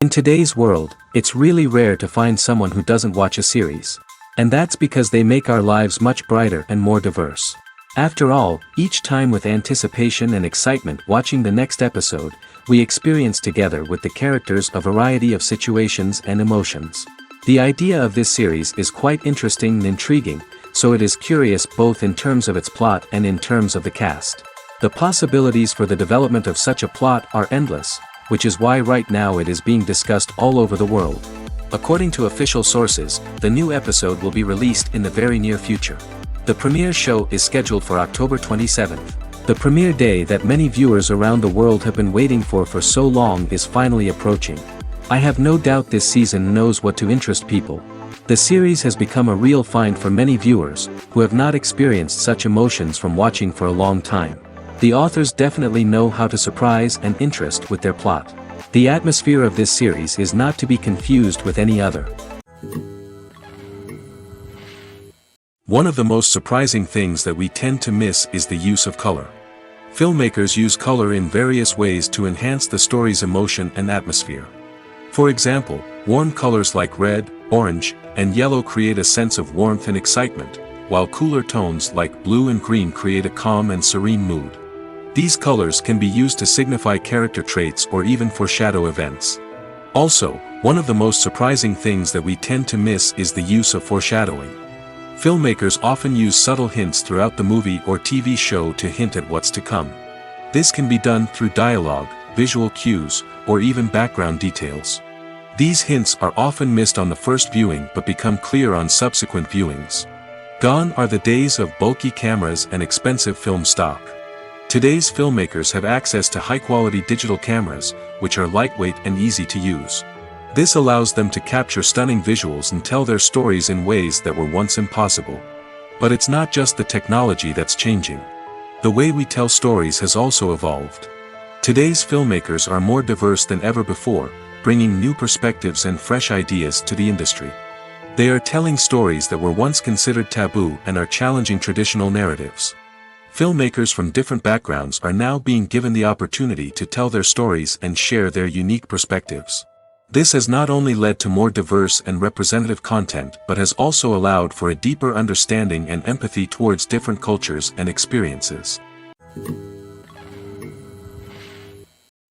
In today's world, it's really rare to find someone who doesn't watch a series. And that's because they make our lives much brighter and more diverse. After all, each time with anticipation and excitement watching the next episode, we experience together with the characters a variety of situations and emotions. The idea of this series is quite interesting and intriguing, so it is curious both in terms of its plot and in terms of the cast. The possibilities for the development of such a plot are endless, which is why right now it is being discussed all over the world. According to official sources, the new episode will be released in the very near future. The premiere show is scheduled for October 27th. The premiere day that many viewers around the world have been waiting for so long is finally approaching. I have no doubt this season knows what to interest people. The series has become a real find for many viewers, who have not experienced such emotions from watching for a long time. The authors definitely know how to surprise and interest with their plot. The atmosphere of this series is not to be confused with any other. One of the most surprising things that we tend to miss is the use of color. Filmmakers use color in various ways to enhance the story's emotion and atmosphere. For example, warm colors like red, orange, and yellow create a sense of warmth and excitement, while cooler tones like blue and green create a calm and serene mood. These colors can be used to signify character traits or even foreshadow events. Also, one of the most surprising things that we tend to miss is the use of foreshadowing. Filmmakers often use subtle hints throughout the movie or TV show to hint at what's to come. This can be done through dialogue, visual cues, or even background details. These hints are often missed on the first viewing but become clear on subsequent viewings. Gone are the days of bulky cameras and expensive film stock. Today's filmmakers have access to high-quality digital cameras, which are lightweight and easy to use. This allows them to capture stunning visuals and tell their stories in ways that were once impossible. But it's not just the technology that's changing. The way we tell stories has also evolved. Today's filmmakers are more diverse than ever before, bringing new perspectives and fresh ideas to the industry. They are telling stories that were once considered taboo and are challenging traditional narratives. Filmmakers from different backgrounds are now being given the opportunity to tell their stories and share their unique perspectives. This has not only led to more diverse and representative content but has also allowed for a deeper understanding and empathy towards different cultures and experiences.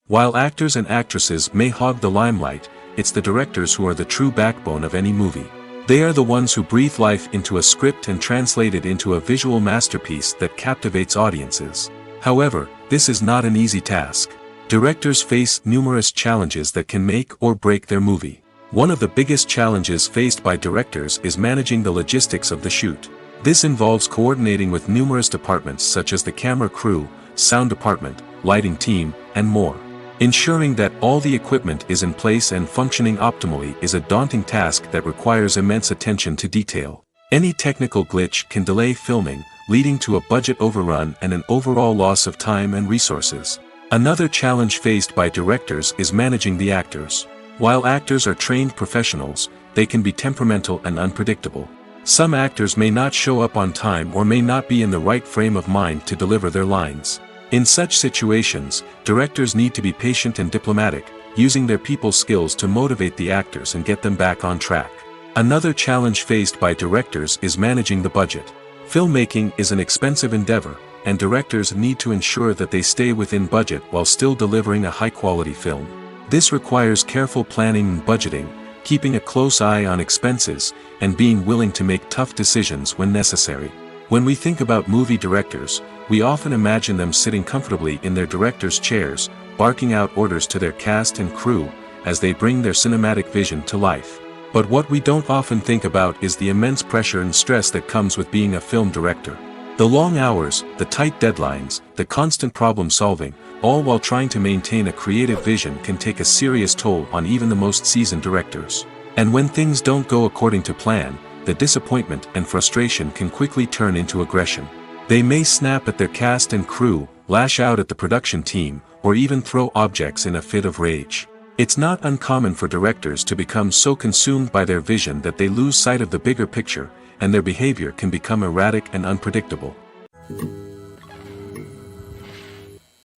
While actors and actresses may hog the limelight, it's the directors who are the true backbone of any movie. They are the ones who breathe life into a script and translate it into a visual masterpiece that captivates audiences. However, this is not an easy task. Directors face numerous challenges that can make or break their movie. One of the biggest challenges faced by directors is managing the logistics of the shoot. This involves coordinating with numerous departments such as the camera crew, sound department, lighting team, and more. Ensuring that all the equipment is in place and functioning optimally is a daunting task that requires immense attention to detail. Any technical glitch can delay filming, leading to a budget overrun and an overall loss of time and resources. Another challenge faced by directors is managing the actors. While actors are trained professionals, they can be temperamental and unpredictable. Some actors may not show up on time or may not be in the right frame of mind to deliver their lines. In such situations, directors need to be patient and diplomatic, using their people skills to motivate the actors and get them back on track. Another challenge faced by directors is managing the budget. Filmmaking is an expensive endeavor, and directors need to ensure that they stay within budget while still delivering a high-quality film. This requires careful planning and budgeting, keeping a close eye on expenses, and being willing to make tough decisions when necessary. When we think about movie directors, we often imagine them sitting comfortably in their director's chairs, barking out orders to their cast and crew, as they bring their cinematic vision to life. But what we don't often think about is the immense pressure and stress that comes with being a film director. The long hours, the tight deadlines, the constant problem solving, all while trying to maintain a creative vision can take a serious toll on even the most seasoned directors. And when things don't go according to plan, the disappointment and frustration can quickly turn into aggression. They may snap at their cast and crew, lash out at the production team, or even throw objects in a fit of rage. It's not uncommon for directors to become so consumed by their vision that they lose sight of the bigger picture, and their behavior can become erratic and unpredictable.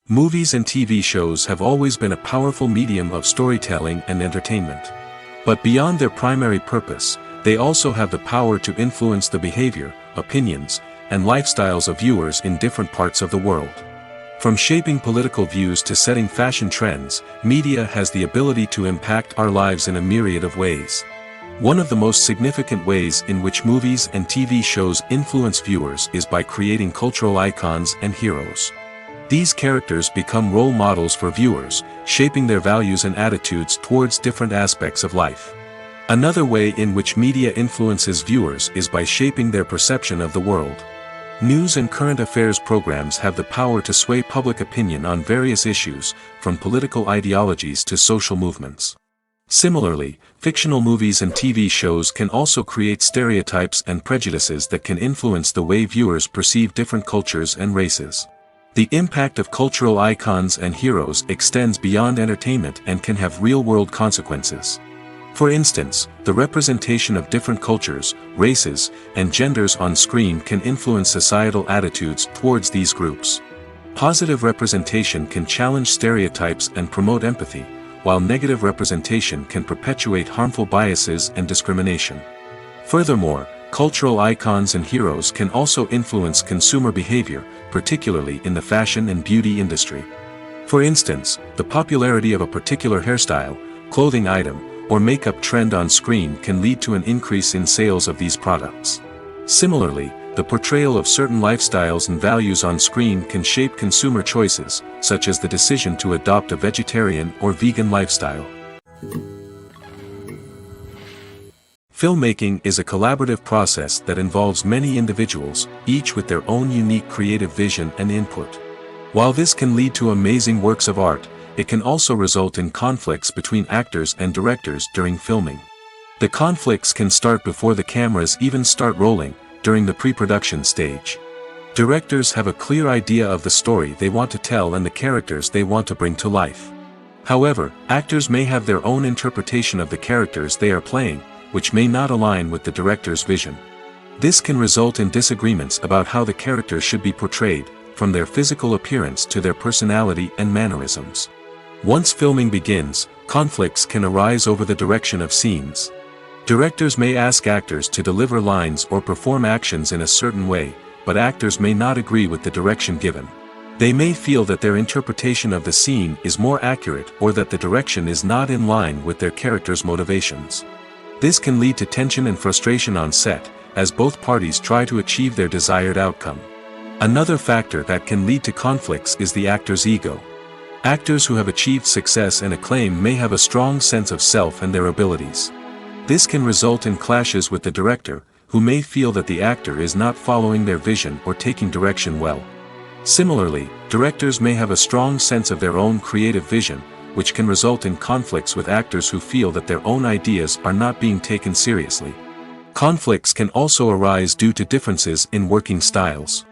Movies and TV shows have always been a powerful medium of storytelling and entertainment. But beyond their primary purpose, they also have the power to influence the behavior, opinions, and lifestyles of viewers in different parts of the world. From shaping political views to setting fashion trends, media has the ability to impact our lives in a myriad of ways. One of the most significant ways in which movies and TV shows influence viewers is by creating cultural icons and heroes. These characters become role models for viewers, shaping their values and attitudes towards different aspects of life. Another way in which media influences viewers is by shaping their perception of the world. News and current affairs programs have the power to sway public opinion on various issues, from political ideologies to social movements. Similarly, fictional movies and TV shows can also create stereotypes and prejudices that can influence the way viewers perceive different cultures and races. The impact of cultural icons and heroes extends beyond entertainment and can have real-world consequences. For instance, the representation of different cultures, races, and genders on screen can influence societal attitudes towards these groups. Positive representation can challenge stereotypes and promote empathy, while negative representation can perpetuate harmful biases and discrimination. Furthermore, cultural icons and heroes can also influence consumer behavior, particularly in the fashion and beauty industry. For instance, the popularity of a particular hairstyle, clothing item, or makeup trend on screen can lead to an increase in sales of these products. Similarly, the portrayal of certain lifestyles and values on screen can shape consumer choices, such as the decision to adopt a vegetarian or vegan lifestyle. Filmmaking is a collaborative process that involves many individuals, each with their own unique creative vision and input. While this can lead to amazing works of art, it can also result in conflicts between actors and directors during filming. The conflicts can start before the cameras even start rolling, during the pre-production stage. Directors have a clear idea of the story they want to tell and the characters they want to bring to life. However, actors may have their own interpretation of the characters they are playing, which may not align with the director's vision. This can result in disagreements about how the characters should be portrayed, from their physical appearance to their personality and mannerisms. Once filming begins, conflicts can arise over the direction of scenes. Directors may ask actors to deliver lines or perform actions in a certain way, but actors may not agree with the direction given. They may feel that their interpretation of the scene is more accurate or that the direction is not in line with their character's motivations. This can lead to tension and frustration on set, as both parties try to achieve their desired outcome. Another factor that can lead to conflicts is the actor's ego. Actors who have achieved success and acclaim may have a strong sense of self and their abilities. This can result in clashes with the director, who may feel that the actor is not following their vision or taking direction well. Similarly, directors may have a strong sense of their own creative vision, which can result in conflicts with actors who feel that their own ideas are not being taken seriously. Conflicts can also arise due to differences in working styles.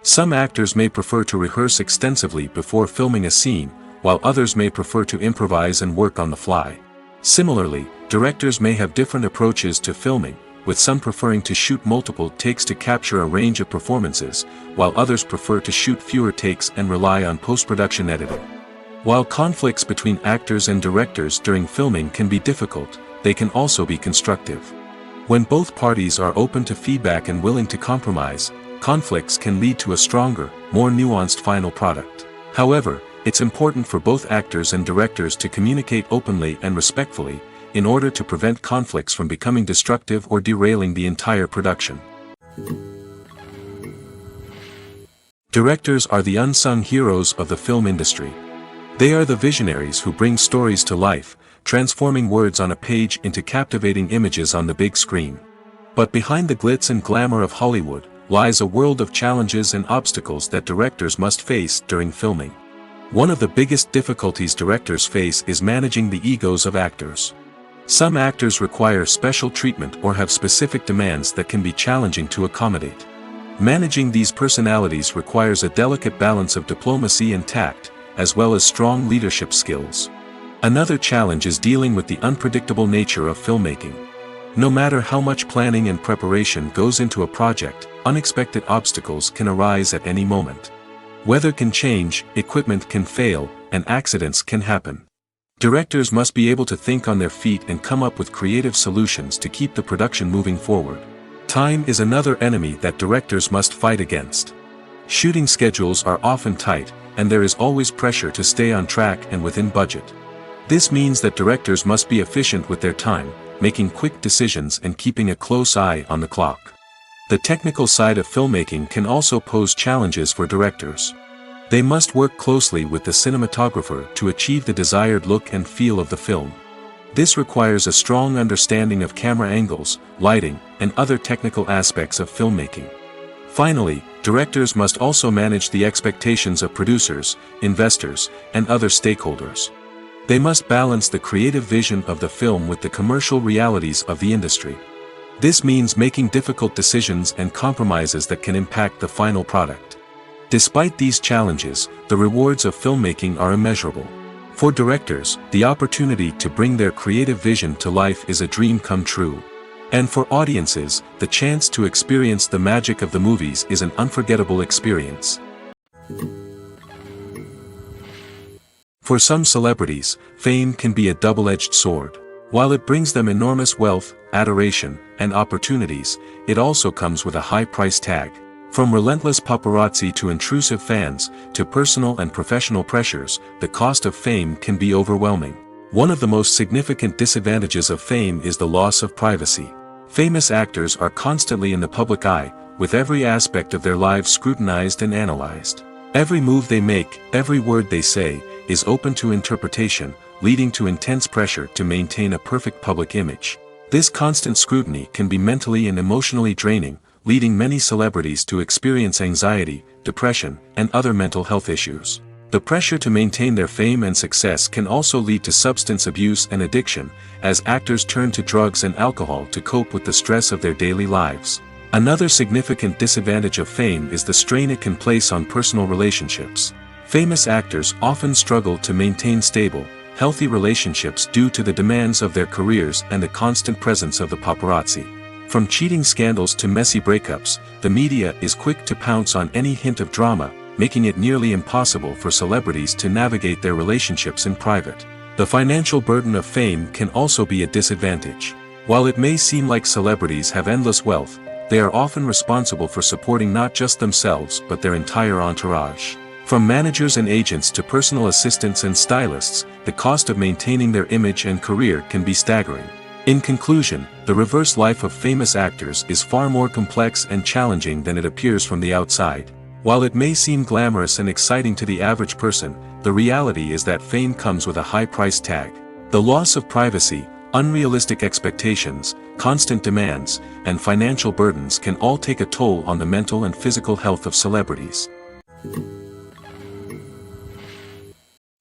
Some actors may prefer to rehearse extensively before filming a scene, while others may prefer to improvise and work on the fly. Similarly, directors may have different approaches to filming, with some preferring to shoot multiple takes to capture a range of performances, while others prefer to shoot fewer takes and rely on post-production editing. While conflicts between actors and directors during filming can be difficult, they can also be constructive. When both parties are open to feedback and willing to compromise, conflicts can lead to a stronger, more nuanced final product. However, It's important for both actors and directors to communicate openly and respectfully, in order to prevent conflicts from becoming destructive or derailing the entire production. Directors are the unsung heroes of the film industry. They are the visionaries who bring stories to life, transforming words on a page into captivating images on the big screen. But behind the glitz and glamour of Hollywood, lies a world of challenges and obstacles that directors must face during filming. One of the biggest difficulties directors face is managing the egos of actors. Some actors require special treatment or have specific demands that can be challenging to accommodate. Managing these personalities requires a delicate balance of diplomacy and tact, as well as strong leadership skills. Another challenge is dealing with the unpredictable nature of filmmaking. No matter how much planning and preparation goes into a project, unexpected obstacles can arise at any moment. Weather can change, equipment can fail, and accidents can happen. Directors must be able to think on their feet and come up with creative solutions to keep the production moving forward. Time is another enemy that directors must fight against. Shooting schedules are often tight, and there is always pressure to stay on track and within budget. This means that directors must be efficient with their time, making quick decisions and keeping a close eye on the clock. The technical side of filmmaking can also pose challenges for directors. They must work closely with the cinematographer to achieve the desired look and feel of the film. This requires a strong understanding of camera angles, lighting, and other technical aspects of filmmaking. Finally, directors must also manage the expectations of producers, investors, and other stakeholders. They must balance the creative vision of the film with the commercial realities of the industry. This means making difficult decisions and compromises that can impact the final product. Despite these challenges, the rewards of filmmaking are immeasurable. For directors, the opportunity to bring their creative vision to life is a dream come true. And for audiences, the chance to experience the magic of the movies is an unforgettable experience. For some celebrities, fame can be a double-edged sword. While it brings them enormous wealth, adoration, and opportunities, it also comes with a high price tag. From relentless paparazzi to intrusive fans, to personal and professional pressures, the cost of fame can be overwhelming. One of the most significant disadvantages of fame is the loss of privacy. Famous actors are constantly in the public eye, with every aspect of their lives scrutinized and analyzed. Every move they make, every word they say, is open to interpretation, leading to intense pressure to maintain a perfect public image. This constant scrutiny can be mentally and emotionally draining, leading many celebrities to experience anxiety, depression, and other mental health issues. The pressure to maintain their fame and success can also lead to substance abuse and addiction, as actors turn to drugs and alcohol to cope with the stress of their daily lives. Another significant disadvantage of fame is the strain it can place on personal relationships. Famous actors often struggle to maintain stable, healthy relationships due to the demands of their careers and the constant presence of the paparazzi. From cheating scandals to messy breakups, the media is quick to pounce on any hint of drama, making it nearly impossible for celebrities to navigate their relationships in private. The financial burden of fame can also be a disadvantage. While it may seem like celebrities have endless wealth, they are often responsible for supporting not just themselves but their entire entourage. From managers and agents to personal assistants and stylists, the cost of maintaining their image and career can be staggering. In conclusion, the reverse life of famous actors is far more complex and challenging than it appears from the outside. While it may seem glamorous and exciting to the average person, the reality is that fame comes with a high price tag. The loss of privacy, unrealistic expectations, constant demands, and financial burdens can all take a toll on the mental and physical health of celebrities.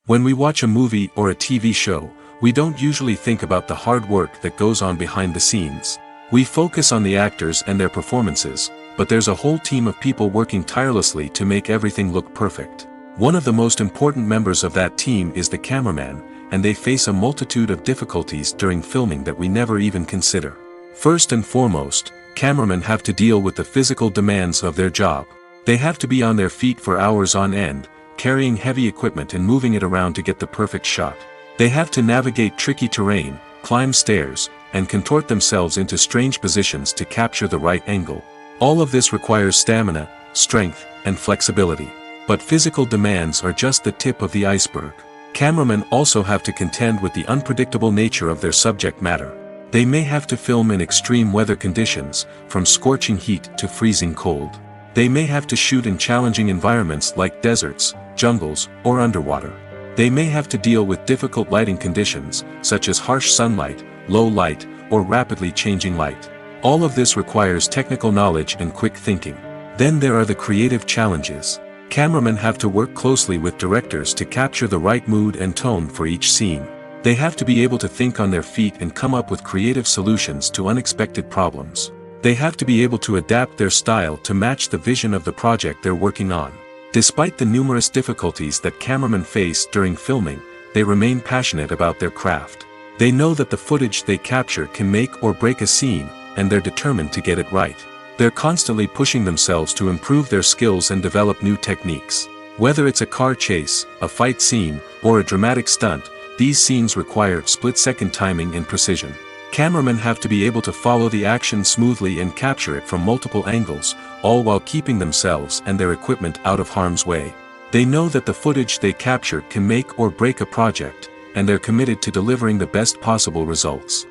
When we watch a movie or a TV show, we don't usually think about the hard work that goes on behind the scenes. We focus on the actors and their performances, but there's a whole team of people working tirelessly to make everything look perfect. One of the most important members of that team is the cameraman, and they face a multitude of difficulties during filming that we never even consider. First and foremost, cameramen have to deal with the physical demands of their job. They have to be on their feet for hours on end, carrying heavy equipment and moving it around to get the perfect shot. They have to navigate tricky terrain, climb stairs, and contort themselves into strange positions to capture the right angle. All of this requires stamina, strength, and flexibility. But physical demands are just the tip of the iceberg. Cameramen also have to contend with the unpredictable nature of their subject matter. They may have to film in extreme weather conditions, from scorching heat to freezing cold. They may have to shoot in challenging environments like deserts, jungles, or underwater. They may have to deal with difficult lighting conditions, such as harsh sunlight, low light, or rapidly changing light. All of this requires technical knowledge and quick thinking. Then there are the creative challenges. Cameramen have to work closely with directors to capture the right mood and tone for each scene. They have to be able to think on their feet and come up with creative solutions to unexpected problems. They have to be able to adapt their style to match the vision of the project they're working on. Despite the numerous difficulties that cameramen face during filming, they remain passionate about their craft. They know that the footage they capture can make or break a scene, and they're determined to get it right. They're constantly pushing themselves to improve their skills and develop new techniques. Whether it's a car chase, a fight scene, or a dramatic stunt, these scenes require split-second timing and precision. Cameramen have to be able to follow the action smoothly and capture it from multiple angles, all while keeping themselves and their equipment out of harm's way. They know that the footage they capture can make or break a project, and they're committed to delivering the best possible results.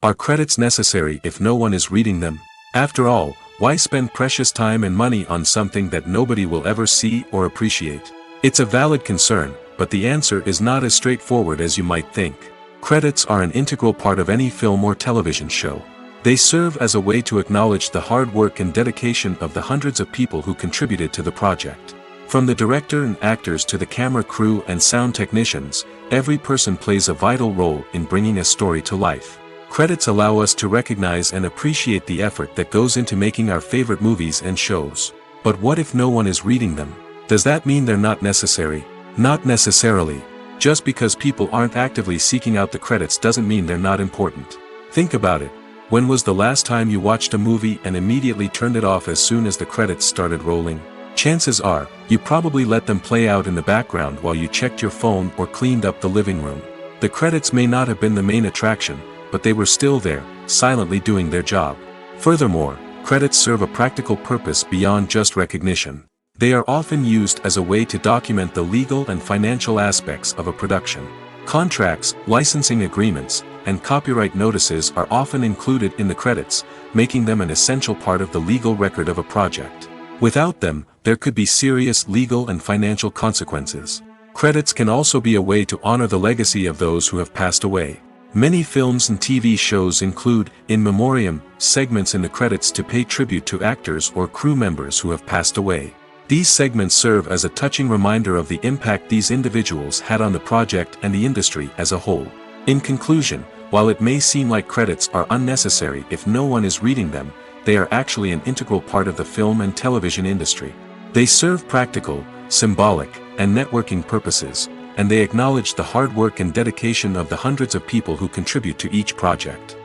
Are credits necessary if no one is reading them? After all, why spend precious time and money on something that nobody will ever see or appreciate? It's a valid concern, but the answer is not as straightforward as you might think. Credits are an integral part of any film or television show. They serve as a way to acknowledge the hard work and dedication of the hundreds of people who contributed to the project. From the director and actors to the camera crew and sound technicians, every person plays a vital role in bringing a story to life. Credits allow us to recognize and appreciate the effort that goes into making our favorite movies and shows. But what if no one is reading them? Does that mean they're not necessary? Not necessarily. Just because people aren't actively seeking out the credits doesn't mean they're not important. Think about it. When was the last time you watched a movie and immediately turned it off as soon as the credits started rolling? Chances are, you probably let them play out in the background while you checked your phone or cleaned up the living room. The credits may not have been the main attraction, but they were still there, silently doing their job. Furthermore, credits serve a practical purpose beyond just recognition. They are often used as a way to document the legal and financial aspects of a production. Contracts, licensing agreements, and copyright notices are often included in the credits, making them an essential part of the legal record of a project. Without them, there could be serious legal and financial consequences. Credits can also be a way to honor the legacy of those who have passed away. Many films and TV shows include, in memoriam, segments in the credits to pay tribute to actors or crew members who have passed away. These segments serve as a touching reminder of the impact these individuals had on the project and the industry as a whole. In conclusion, while it may seem like credits are unnecessary if no one is reading them, they are actually an integral part of the film and television industry. They serve practical, symbolic, and networking purposes, and they acknowledge the hard work and dedication of the hundreds of people who contribute to each project.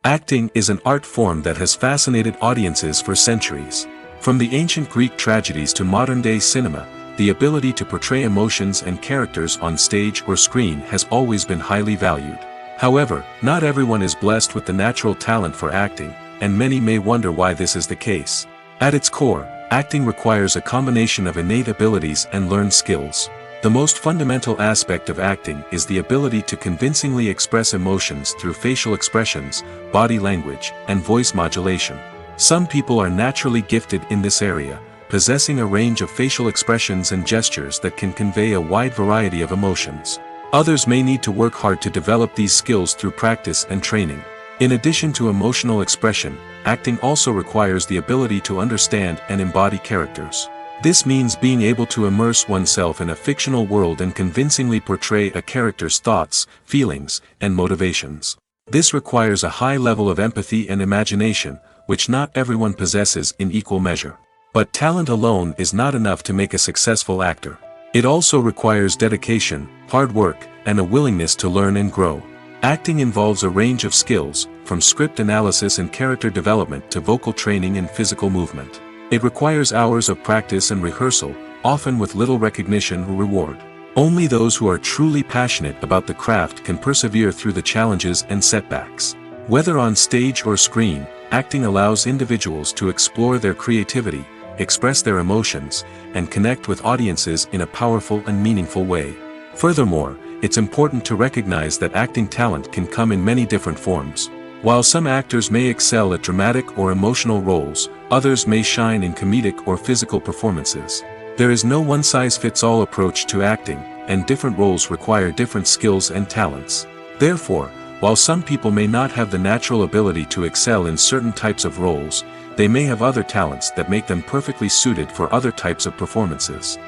Acting is an art form that has fascinated audiences for centuries. From the ancient Greek tragedies to modern-day cinema, the ability to portray emotions and characters on stage or screen has always been highly valued. However, not everyone is blessed with the natural talent for acting, and many may wonder why this is the case. At its core, acting requires a combination of innate abilities and learned skills. The most fundamental aspect of acting is the ability to convincingly express emotions through facial expressions, body language, and voice modulation. Some people are naturally gifted in this area, possessing a range of facial expressions and gestures that can convey a wide variety of emotions. Others may need to work hard to develop these skills through practice and training. In addition to emotional expression, acting also requires the ability to understand and embody characters. This means being able to immerse oneself in a fictional world and convincingly portray a character's thoughts, feelings, and motivations. This requires a high level of empathy and imagination, which not everyone possesses in equal measure. But talent alone is not enough to make a successful actor. It also requires dedication, hard work, and a willingness to learn and grow. Acting involves a range of skills, from script analysis and character development to vocal training and physical movement. It requires hours of practice and rehearsal, often with little recognition or reward. Only those who are truly passionate about the craft can persevere through the challenges and setbacks. Whether on stage or screen, acting allows individuals to explore their creativity, express their emotions, and connect with audiences in a powerful and meaningful way. Furthermore, it's important to recognize that acting talent can come in many different forms. While some actors may excel at dramatic or emotional roles, others may shine in comedic or physical performances. There is no one-size-fits-all approach to acting, and different roles require different skills and talents. Therefore, while some people may not have the natural ability to excel in certain types of roles, they may have other talents that make them perfectly suited for other types of performances.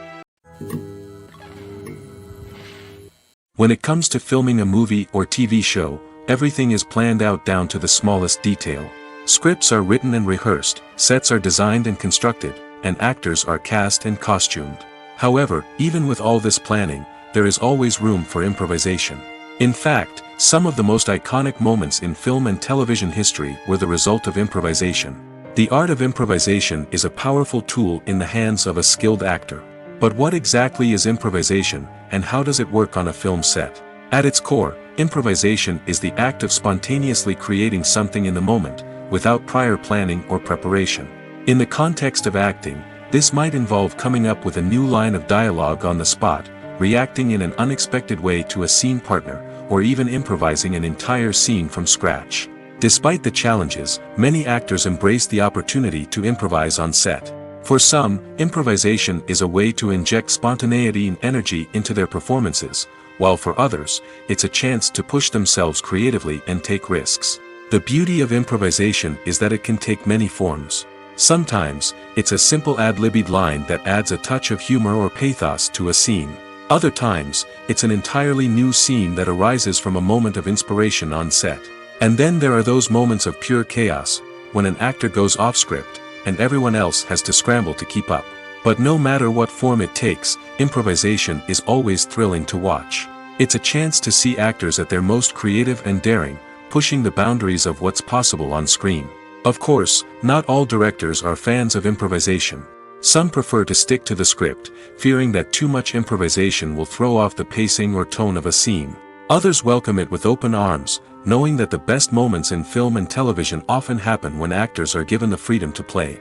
When it comes to filming a movie or TV show, everything is planned out down to the smallest detail. Scripts are written and rehearsed, sets are designed and constructed, and actors are cast and costumed. However, even with all this planning, there is always room for improvisation. In fact, some of the most iconic moments in film and television history were the result of improvisation. The art of improvisation is a powerful tool in the hands of a skilled actor. But what exactly is improvisation, and how does it work on a film set? At its core, improvisation is the act of spontaneously creating something in the moment, without prior planning or preparation. In the context of acting, this might involve coming up with a new line of dialogue on the spot, reacting in an unexpected way to a scene partner, or even improvising an entire scene from scratch. Despite the challenges, many actors embrace the opportunity to improvise on set. For some, improvisation is a way to inject spontaneity and energy into their performances, while for others, it's a chance to push themselves creatively and take risks. The beauty of improvisation is that it can take many forms. Sometimes, it's a simple ad-libbed line that adds a touch of humor or pathos to a scene. Other times, it's an entirely new scene that arises from a moment of inspiration on set. And then there are those moments of pure chaos, when an actor goes off script, and everyone else has to scramble to keep up. But no matter what form it takes, improvisation is always thrilling to watch. It's a chance to see actors at their most creative and daring, pushing the boundaries of what's possible on screen. Of course, not all directors are fans of improvisation. Some prefer to stick to the script, fearing that too much improvisation will throw off the pacing or tone of a scene. Others welcome it with open arms, knowing that the best moments in film and television often happen when actors are given the freedom to play.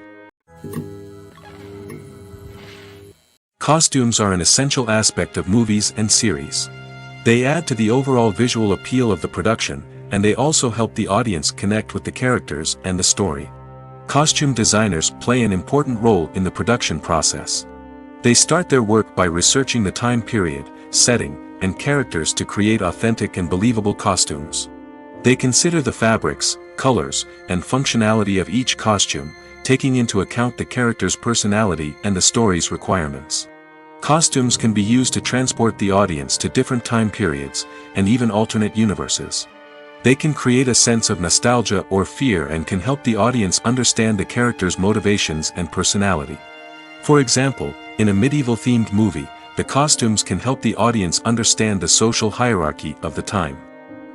Costumes are an essential aspect of movies and series. They add to the overall visual appeal of the production, and they also help the audience connect with the characters and the story. Costume designers play an important role in the production process. They start their work by researching the time period, setting, and characters to create authentic and believable costumes. They consider the fabrics, colors, and functionality of each costume, taking into account the character's personality and the story's requirements. Costumes can be used to transport the audience to different time periods, and even alternate universes. They can create a sense of nostalgia or fear and can help the audience understand the character's motivations and personality. For example, in a medieval-themed movie, the costumes can help the audience understand the social hierarchy of the time.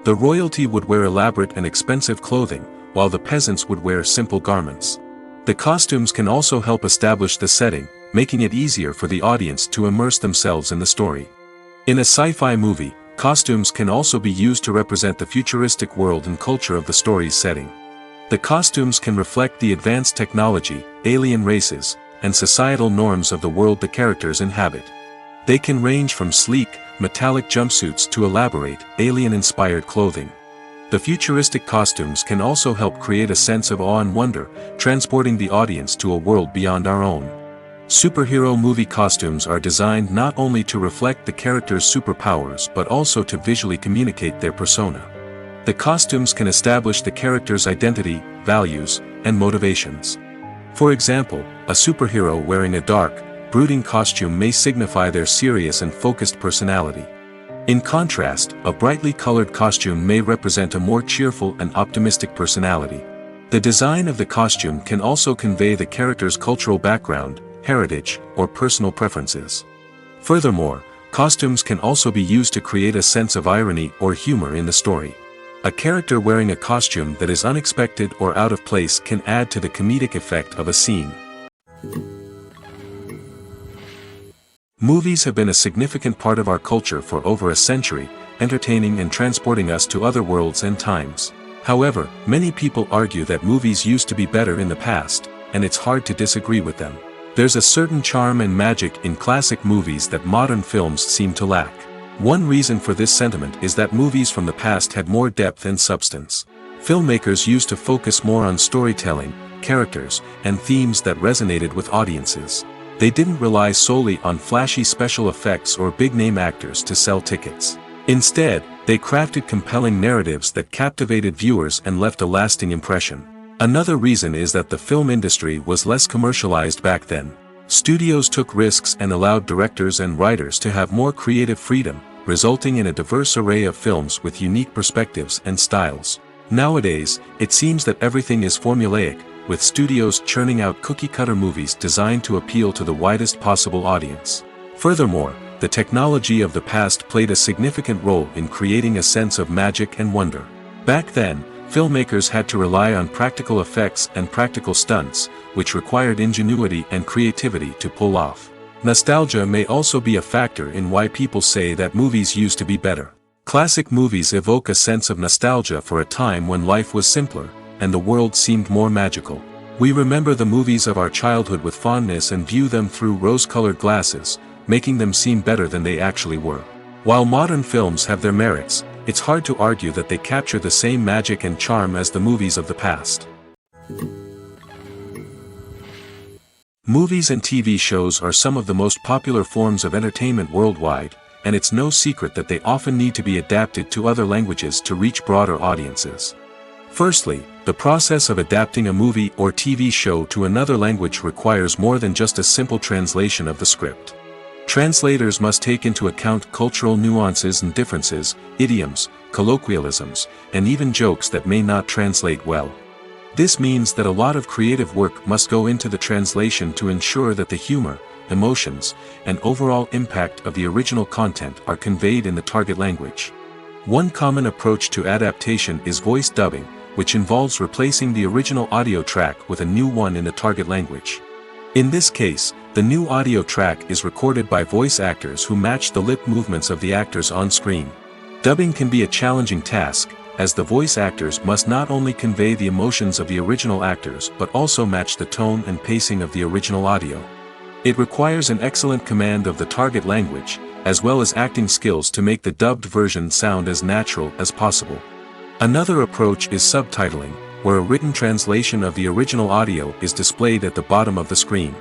The royalty would wear elaborate and expensive clothing, while the peasants would wear simple garments. The costumes can also help establish the setting, making it easier for the audience to immerse themselves in the story. In a sci-fi movie, costumes can also be used to represent the futuristic world and culture of the story's setting. The costumes can reflect the advanced technology, alien races, and societal norms of the world the characters inhabit. They can range from sleek, metallic jumpsuits to elaborate, alien-inspired clothing. The futuristic costumes can also help create a sense of awe and wonder, transporting the audience to a world beyond our own. Superhero movie costumes are designed not only to reflect the character's superpowers but also to visually communicate their persona. The costumes can establish the character's identity, values, and motivations. For example, a superhero wearing a dark, brooding costume may signify their serious and focused personality. In contrast, a brightly colored costume may represent a more cheerful and optimistic personality. The design of the costume can also convey the character's cultural background, heritage, or personal preferences. Furthermore, costumes can also be used to create a sense of irony or humor in the story. A character wearing a costume that is unexpected or out of place can add to the comedic effect of a scene. Movies have been a significant part of our culture for over a century, entertaining and transporting us to other worlds and times. However, many people argue that movies used to be better in the past, and it's hard to disagree with them. There's a certain charm and magic in classic movies that modern films seem to lack. One reason for this sentiment is that movies from the past had more depth and substance. Filmmakers used to focus more on storytelling, characters, and themes that resonated with audiences. They didn't rely solely on flashy special effects or big-name actors to sell tickets. Instead, they crafted compelling narratives that captivated viewers and left a lasting impression. Another reason is that the film industry was less commercialized back then. Studios took risks and allowed directors and writers to have more creative freedom, resulting in a diverse array of films with unique perspectives and styles. Nowadays, it seems that everything is formulaic, with studios churning out cookie-cutter movies designed to appeal to the widest possible audience. Furthermore, the technology of the past played a significant role in creating a sense of magic and wonder. Back then, filmmakers had to rely on practical effects and practical stunts, which required ingenuity and creativity to pull off. Nostalgia may also be a factor in why people say that movies used to be better. Classic movies evoke a sense of nostalgia for a time when life was simpler, and the world seemed more magical. We remember the movies of our childhood with fondness and view them through rose-colored glasses, making them seem better than they actually were. While modern films have their merits, it's hard to argue that they capture the same magic and charm as the movies of the past. Movies and TV shows are some of the most popular forms of entertainment worldwide, and it's no secret that they often need to be adapted to other languages to reach broader audiences. Firstly, the process of adapting a movie or TV show to another language requires more than just a simple translation of the script. Translators must take into account cultural nuances and differences, idioms, colloquialisms, and even jokes that may not translate well. This means that a lot of creative work must go into the translation to ensure that the humor, emotions, and overall impact of the original content are conveyed in the target language. One common approach to adaptation is voice dubbing, which involves replacing the original audio track with a new one in the target language. In this case, the new audio track is recorded by voice actors who match the lip movements of the actors on screen. Dubbing can be a challenging task, as the voice actors must not only convey the emotions of the original actors but also match the tone and pacing of the original audio. It requires an excellent command of the target language, as well as acting skills to make the dubbed version sound as natural as possible. Another approach is subtitling, where a written translation of the original audio is displayed at the bottom of the screen.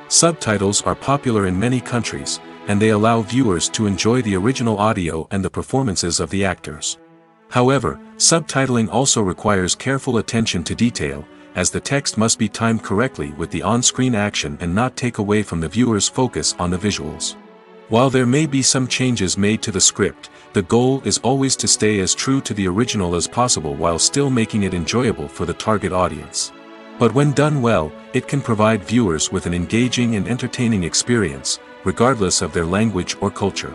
Subtitles are popular in many countries, and they allow viewers to enjoy the original audio and the performances of the actors. However, subtitling also requires careful attention to detail, as the text must be timed correctly with the on-screen action and not take away from the viewer's focus on the visuals. While there may be some changes made to the script, the goal is always to stay as true to the original as possible while still making it enjoyable for the target audience. But when done well, it can provide viewers with an engaging and entertaining experience, regardless of their language or culture.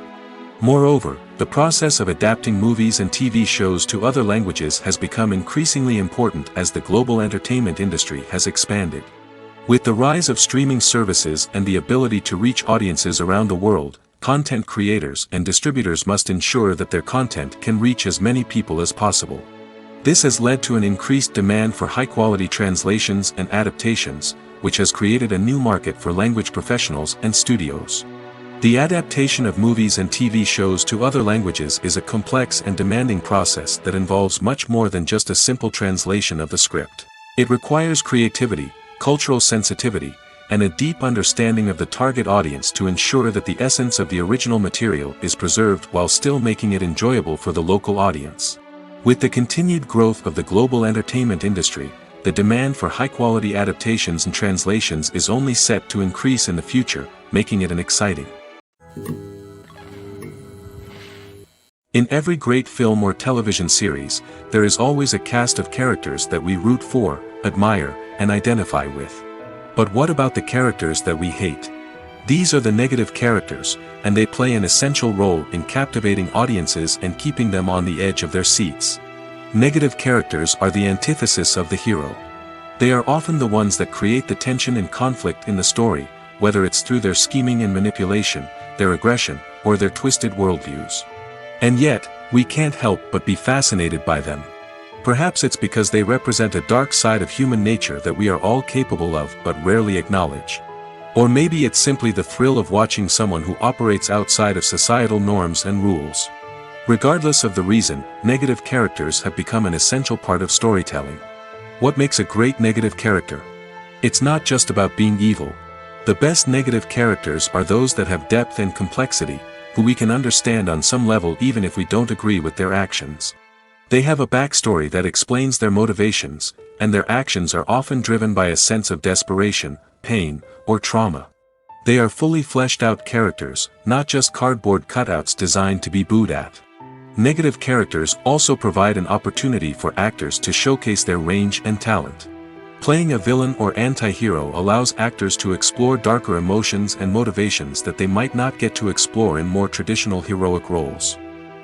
Moreover, the process of adapting movies and TV shows to other languages has become increasingly important as the global entertainment industry has expanded. With the rise of streaming services and the ability to reach audiences around the world, content creators and distributors must ensure that their content can reach as many people as possible. This has led to an increased demand for high-quality translations and adaptations, which has created a new market for language professionals and studios. The adaptation of movies and TV shows to other languages is a complex and demanding process that involves much more than just a simple translation of the script. It requires creativity, cultural sensitivity, and a deep understanding of the target audience to ensure that the essence of the original material is preserved while still making it enjoyable for the local audience. With the continued growth of the global entertainment industry, the demand for high-quality adaptations and translations is only set to increase in the future, making it an exciting. In every great film or television series, there is always a cast of characters that we root for, admire, and identify with. But what about the characters that we hate? These are the negative characters, and they play an essential role in captivating audiences and keeping them on the edge of their seats. Negative characters are the antithesis of the hero. They are often the ones that create the tension and conflict in the story, whether it's through their scheming and manipulation, their aggression, or their twisted worldviews. And yet, we can't help but be fascinated by them. Perhaps it's because they represent a dark side of human nature that we are all capable of but rarely acknowledge. Or maybe it's simply the thrill of watching someone who operates outside of societal norms and rules. Regardless of the reason, negative characters have become an essential part of storytelling. What makes a great negative character? It's not just about being evil. The best negative characters are those that have depth and complexity, who we can understand on some level even if we don't agree with their actions. They have a backstory that explains their motivations, and their actions are often driven by a sense of desperation, pain, or trauma. They are fully fleshed out characters, not just cardboard cutouts designed to be booed at. Negative characters also provide an opportunity for actors to showcase their range and talent. Playing a villain or anti-hero allows actors to explore darker emotions and motivations that they might not get to explore in more traditional heroic roles.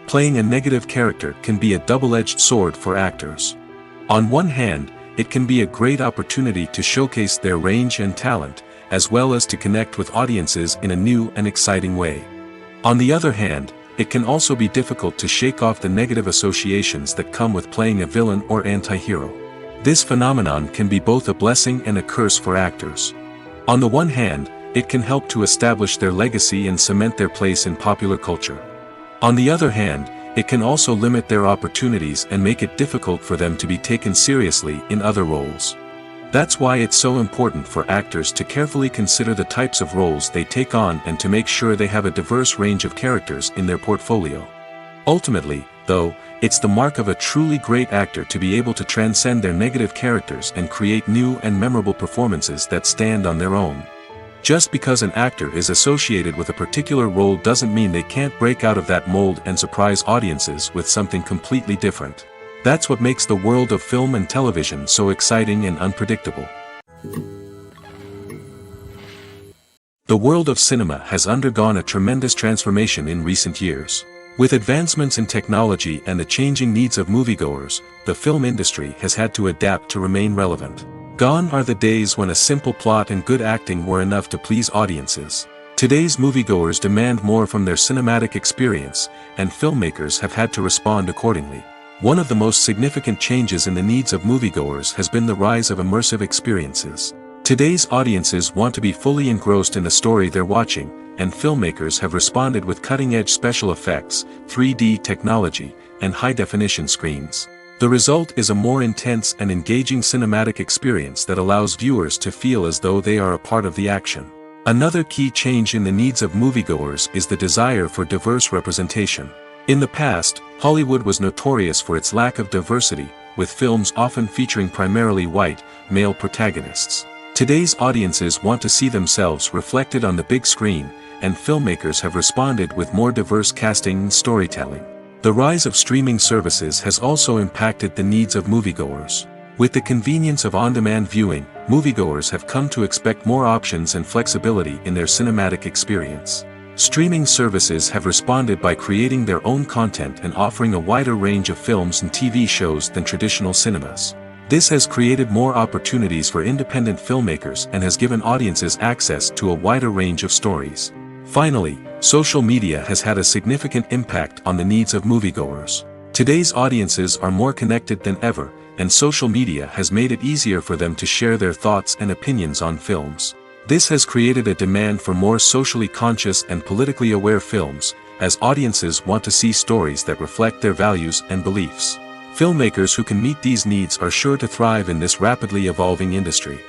Playing a negative character can be a double-edged sword for actors. On one hand, it can be a great opportunity to showcase their range and talent, as well as to connect with audiences in a new and exciting way. On the other hand, it can also be difficult to shake off the negative associations that come with playing a villain or anti-hero. This phenomenon can be both a blessing and a curse for actors. On the one hand, it can help to establish their legacy and cement their place in popular culture. On the other hand, it can also limit their opportunities and make it difficult for them to be taken seriously in other roles. That's why it's so important for actors to carefully consider the types of roles they take on and to make sure they have a diverse range of characters in their portfolio. Ultimately, though, it's the mark of a truly great actor to be able to transcend their negative characters and create new and memorable performances that stand on their own. Just because an actor is associated with a particular role doesn't mean they can't break out of that mold and surprise audiences with something completely different. That's what makes the world of film and television so exciting and unpredictable. The world of cinema has undergone a tremendous transformation in recent years. With advancements in technology and the changing needs of moviegoers, the film industry has had to adapt to remain relevant. Gone are the days when a simple plot and good acting were enough to please audiences. Today's moviegoers demand more from their cinematic experience, and filmmakers have had to respond accordingly. One of the most significant changes in the needs of moviegoers has been the rise of immersive experiences. Today's audiences want to be fully engrossed in the story they're watching, and filmmakers have responded with cutting-edge special effects, 3D technology, and high-definition screens. The result is a more intense and engaging cinematic experience that allows viewers to feel as though they are a part of the action. Another key change in the needs of moviegoers is the desire for diverse representation. In the past, Hollywood was notorious for its lack of diversity, with films often featuring primarily white, male protagonists. Today's audiences want to see themselves reflected on the big screen, and filmmakers have responded with more diverse casting and storytelling. The rise of streaming services has also impacted the needs of moviegoers. With the convenience of on-demand viewing, moviegoers have come to expect more options and flexibility in their cinematic experience. Streaming services have responded by creating their own content and offering a wider range of films and TV shows than traditional cinemas. This has created more opportunities for independent filmmakers and has given audiences access to a wider range of stories. Finally, social media has had a significant impact on the needs of moviegoers. Today's audiences are more connected than ever, and social media has made it easier for them to share their thoughts and opinions on films. This has created a demand for more socially conscious and politically aware films, as audiences want to see stories that reflect their values and beliefs. Filmmakers who can meet these needs are sure to thrive in this rapidly evolving industry.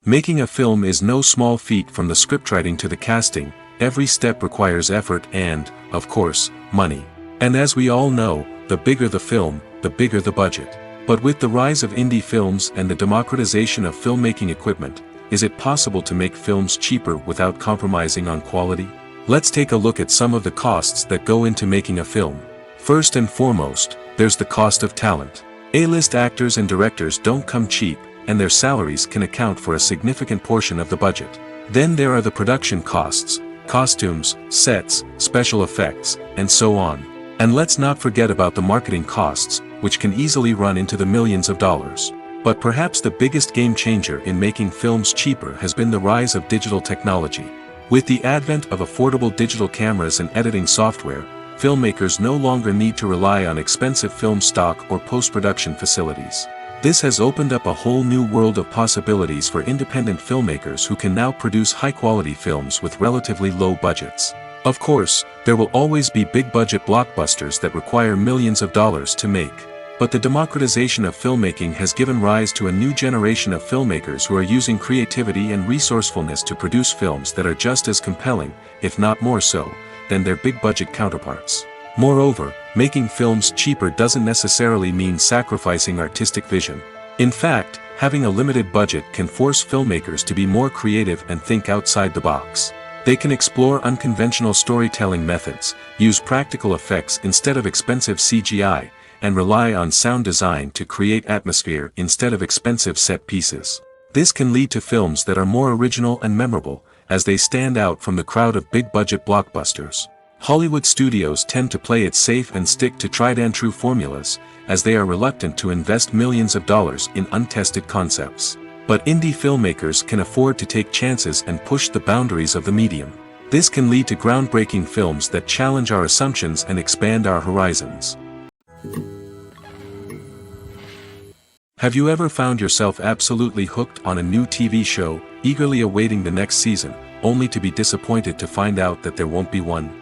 Making a film is no small feat. From the scriptwriting to the casting, every step requires effort and, of course, money. And as we all know, the bigger the film, the bigger the budget. But with the rise of indie films and the democratization of filmmaking equipment, is it possible to make films cheaper without compromising on quality? Let's take a look at some of the costs that go into making a film. First and foremost, there's the cost of talent. A-list actors and directors don't come cheap, and their salaries can account for a significant portion of the budget. Then there are the production costs, costumes, sets, special effects, and so on. And let's not forget about the marketing costs, which can easily run into the millions of dollars. But perhaps the biggest game changer in making films cheaper has been the rise of digital technology. With the advent of affordable digital cameras and editing software, filmmakers no longer need to rely on expensive film stock or post-production facilities. This has opened up a whole new world of possibilities for independent filmmakers who can now produce high-quality films with relatively low budgets. Of course, there will always be big-budget blockbusters that require millions of dollars to make. But the democratization of filmmaking has given rise to a new generation of filmmakers who are using creativity and resourcefulness to produce films that are just as compelling, if not more so, than their big-budget counterparts. Moreover, making films cheaper doesn't necessarily mean sacrificing artistic vision. In fact, having a limited budget can force filmmakers to be more creative and think outside the box. They can explore unconventional storytelling methods, use practical effects instead of expensive CGI, and rely on sound design to create atmosphere instead of expensive set pieces. This can lead to films that are more original and memorable, as they stand out from the crowd of big-budget blockbusters. Hollywood studios tend to play it safe and stick to tried-and-true formulas, as they are reluctant to invest millions of dollars in untested concepts. But indie filmmakers can afford to take chances and push the boundaries of the medium. This can lead to groundbreaking films that challenge our assumptions and expand our horizons. Have you ever found yourself absolutely hooked on a new TV show, eagerly awaiting the next season, only to be disappointed to find out that there won't be one?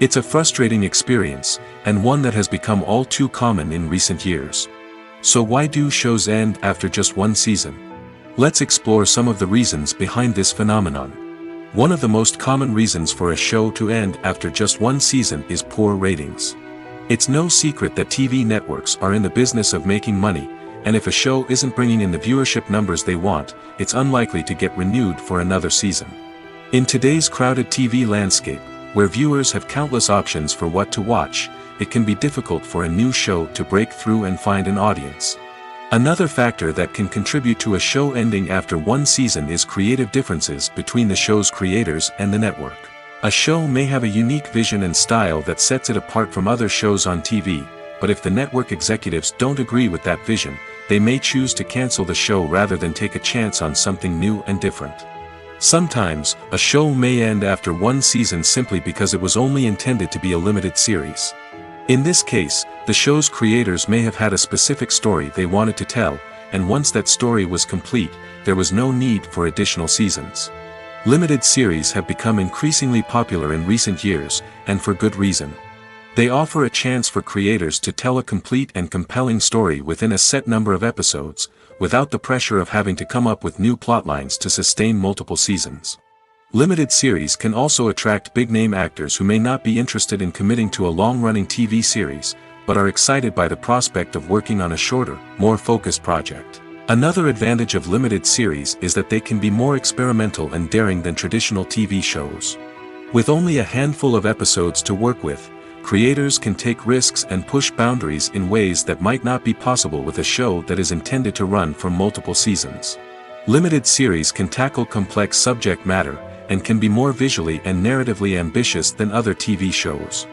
It's a frustrating experience, and one that has become all too common in recent years. So why do shows end after just one season? Let's explore some of the reasons behind this phenomenon. One of the most common reasons for a show to end after just one season is poor ratings. It's no secret that TV networks are in the business of making money, and if a show isn't bringing in the viewership numbers they want, it's unlikely to get renewed for another season. In today's crowded TV landscape, where viewers have countless options for what to watch, it can be difficult for a new show to break through and find an audience. Another factor that can contribute to a show ending after one season is creative differences between the show's creators and the network. A show may have a unique vision and style that sets it apart from other shows on TV, but if the network executives don't agree with that vision, they may choose to cancel the show rather than take a chance on something new and different. Sometimes, a show may end after one season simply because it was only intended to be a limited series. In this case, the show's creators may have had a specific story they wanted to tell, and once that story was complete, there was no need for additional seasons. Limited series have become increasingly popular in recent years, and for good reason. They offer a chance for creators to tell a complete and compelling story within a set number of episodes, without the pressure of having to come up with new plotlines to sustain multiple seasons. Limited series can also attract big-name actors who may not be interested in committing to a long-running TV series, but are excited by the prospect of working on a shorter, more focused project. Another advantage of limited series is that they can be more experimental and daring than traditional TV shows. With only a handful of episodes to work with, creators can take risks and push boundaries in ways that might not be possible with a show that is intended to run for multiple seasons. Limited series can tackle complex subject matter, and can be more visually and narratively ambitious than other TV shows.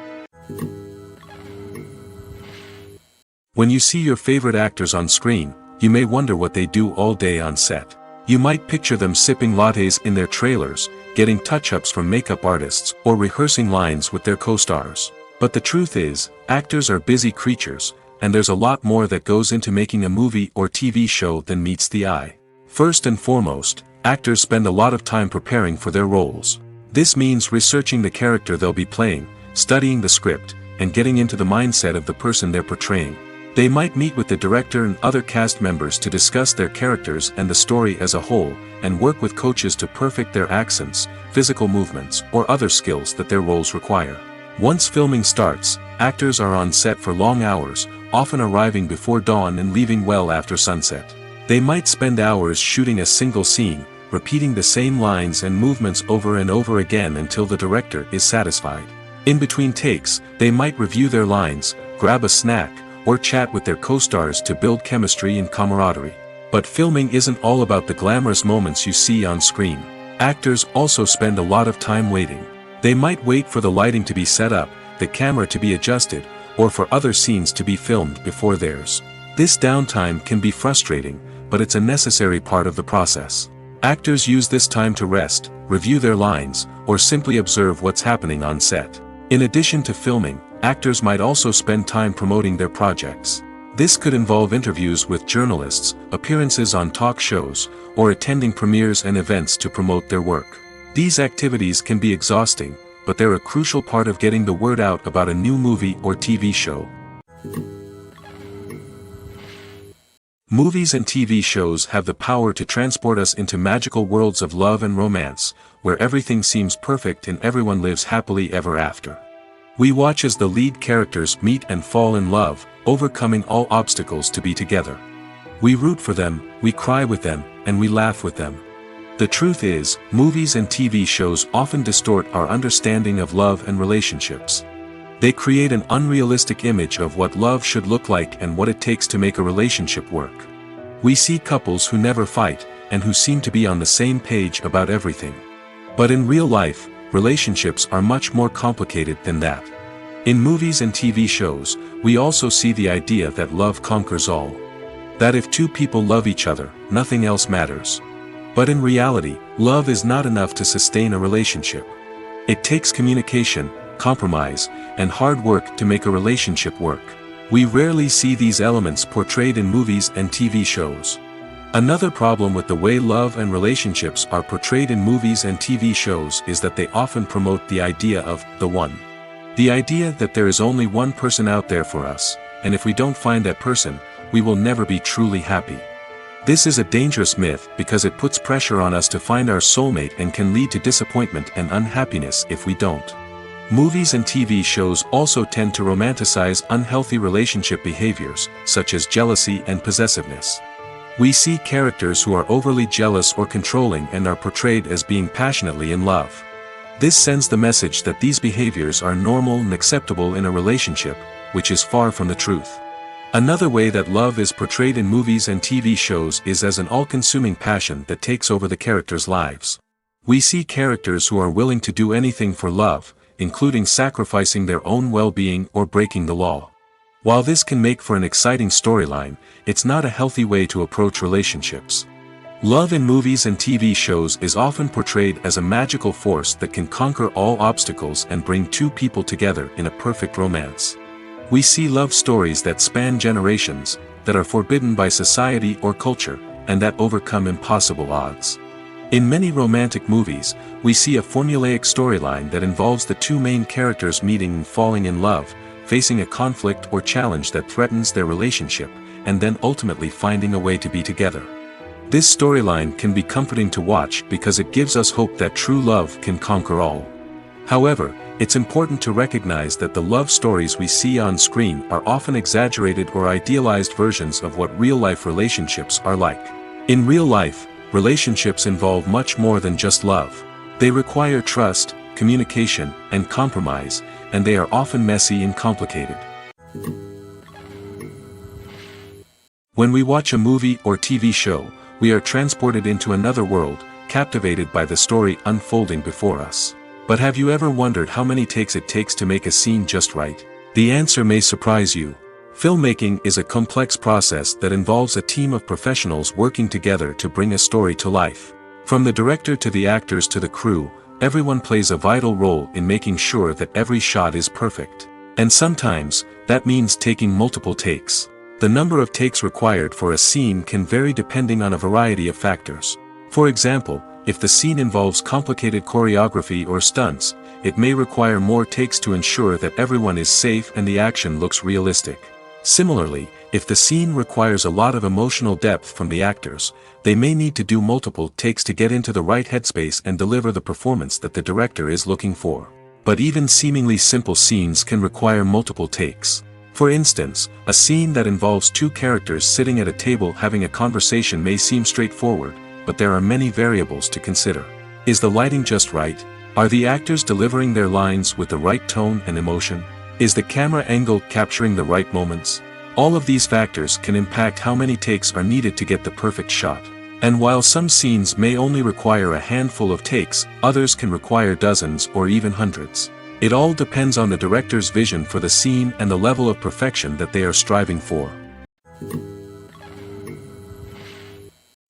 When you see your favorite actors on screen, you may wonder what they do all day on set. You might picture them sipping lattes in their trailers, getting touch-ups from makeup artists, or rehearsing lines with their co-stars. But the truth is, actors are busy creatures, and there's a lot more that goes into making a movie or TV show than meets the eye. First and foremost, actors spend a lot of time preparing for their roles. This means researching the character they'll be playing, studying the script, and getting into the mindset of the person they're portraying. They might meet with the director and other cast members to discuss their characters and the story as a whole, and work with coaches to perfect their accents, physical movements, or other skills that their roles require. Once filming starts, actors are on set for long hours, often arriving before dawn and leaving well after sunset. They might spend hours shooting a single scene, repeating the same lines and movements over and over again until the director is satisfied. In between takes, they might review their lines, grab a snack, or chat with their co-stars to build chemistry and camaraderie. But filming isn't all about the glamorous moments you see on screen. Actors also spend a lot of time waiting. They might wait for the lighting to be set up, the camera to be adjusted, or for other scenes to be filmed before theirs. This downtime can be frustrating, but it's a necessary part of the process. Actors use this time to rest, review their lines, or simply observe what's happening on set. In addition to filming, actors might also spend time promoting their projects. This could involve interviews with journalists, appearances on talk shows, or attending premieres and events to promote their work. These activities can be exhausting, but they're a crucial part of getting the word out about a new movie or TV show. Movies and TV shows have the power to transport us into magical worlds of love and romance, where everything seems perfect and everyone lives happily ever after. We watch as the lead characters meet and fall in love, overcoming all obstacles to be together. We root for them, we cry with them, and we laugh with them. The truth is, movies and TV shows often distort our understanding of love and relationships. They create an unrealistic image of what love should look like and what it takes to make a relationship work. We see couples who never fight, and who seem to be on the same page about everything. But in real life, relationships are much more complicated than that. In movies and TV shows, we also see the idea that love conquers all. That if two people love each other, nothing else matters. But in reality, love is not enough to sustain a relationship. It takes communication, compromise, and hard work to make a relationship work. We rarely see these elements portrayed in movies and TV shows. Another problem with the way love and relationships are portrayed in movies and TV shows is that they often promote the idea of the one. The idea that there is only one person out there for us, and if we don't find that person, we will never be truly happy. This is a dangerous myth because it puts pressure on us to find our soulmate and can lead to disappointment and unhappiness if we don't. Movies and TV shows also tend to romanticize unhealthy relationship behaviors, such as jealousy and possessiveness. We see characters who are overly jealous or controlling and are portrayed as being passionately in love. This sends the message that these behaviors are normal and acceptable in a relationship, which is far from the truth. Another way that love is portrayed in movies and TV shows is as an all-consuming passion that takes over the characters' lives. We see characters who are willing to do anything for love, including sacrificing their own well-being or breaking the law. While this can make for an exciting storyline, it's not a healthy way to approach relationships. Love in movies and TV shows is often portrayed as a magical force that can conquer all obstacles and bring two people together in a perfect romance. We see love stories that span generations, that are forbidden by society or culture, and that overcome impossible odds. In many romantic movies, we see a formulaic storyline that involves the two main characters meeting and falling in love, facing a conflict or challenge that threatens their relationship, and then ultimately finding a way to be together. This storyline can be comforting to watch because it gives us hope that true love can conquer all. However, it's important to recognize that the love stories we see on screen are often exaggerated or idealized versions of what real-life relationships are like. In real life, relationships involve much more than just love. They require trust, communication, and compromise, and they are often messy and complicated. When we watch a movie or TV show, we are transported into another world, captivated by the story unfolding before us. But have you ever wondered how many takes it takes to make a scene just right? The answer may surprise you. Filmmaking is a complex process that involves a team of professionals working together to bring a story to life. From the director to the actors to the crew, everyone plays a vital role in making sure that every shot is perfect. And sometimes, that means taking multiple takes. The number of takes required for a scene can vary depending on a variety of factors. For example, if the scene involves complicated choreography or stunts, it may require more takes to ensure that everyone is safe and the action looks realistic. Similarly, if the scene requires a lot of emotional depth from the actors, they may need to do multiple takes to get into the right headspace and deliver the performance that the director is looking for. But even seemingly simple scenes can require multiple takes. For instance, a scene that involves two characters sitting at a table having a conversation may seem straightforward, but there are many variables to consider. Is the lighting just right? Are the actors delivering their lines with the right tone and emotion? Is the camera angle capturing the right moments? All of these factors can impact how many takes are needed to get the perfect shot. And while some scenes may only require a handful of takes, others can require dozens or even hundreds. It all depends on the director's vision for the scene and the level of perfection that they are striving for.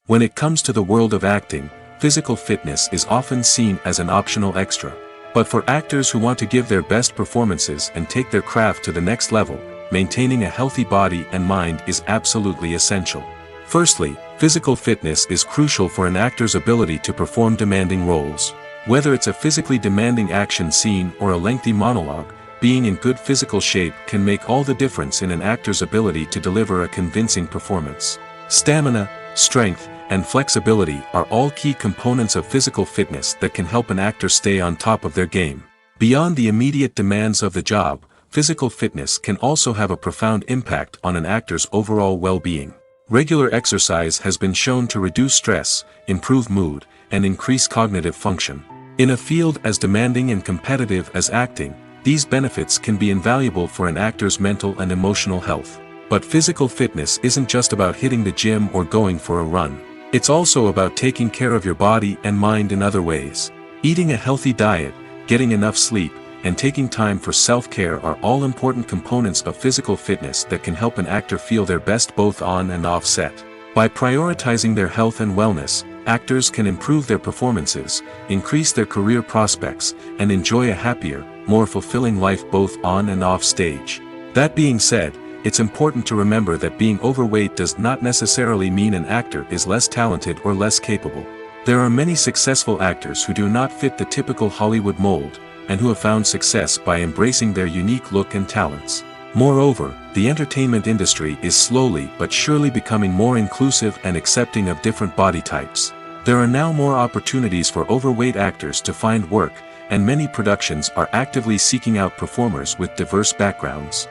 When it comes to the world of acting, physical fitness is often seen as an optional extra. But for actors who want to give their best performances and take their craft to the next level, maintaining a healthy body and mind is absolutely essential. Firstly, physical fitness is crucial for an actor's ability to perform demanding roles. Whether it's a physically demanding action scene or a lengthy monologue, being in good physical shape can make all the difference in an actor's ability to deliver a convincing performance. Stamina, strength, and flexibility are all key components of physical fitness that can help an actor stay on top of their game. Beyond the immediate demands of the job, physical fitness can also have a profound impact on an actor's overall well-being. Regular exercise has been shown to reduce stress, improve mood, and increase cognitive function. In a field as demanding and competitive as acting, these benefits can be invaluable for an actor's mental and emotional health. But physical fitness isn't just about hitting the gym or going for a run. It's also about taking care of your body and mind in other ways. Eating a healthy diet, getting enough sleep, and taking time for self-care are all important components of physical fitness that can help an actor feel their best both on and off set. By prioritizing their health and wellness, actors can improve their performances, increase their career prospects, and enjoy a happier, more fulfilling life both on and off stage. That being said, it's important to remember that being overweight does not necessarily mean an actor is less talented or less capable. There are many successful actors who do not fit the typical Hollywood mold, and who have found success by embracing their unique look and talents. Moreover, the entertainment industry is slowly but surely becoming more inclusive and accepting of different body types. There are now more opportunities for overweight actors to find work, and many productions are actively seeking out performers with diverse backgrounds.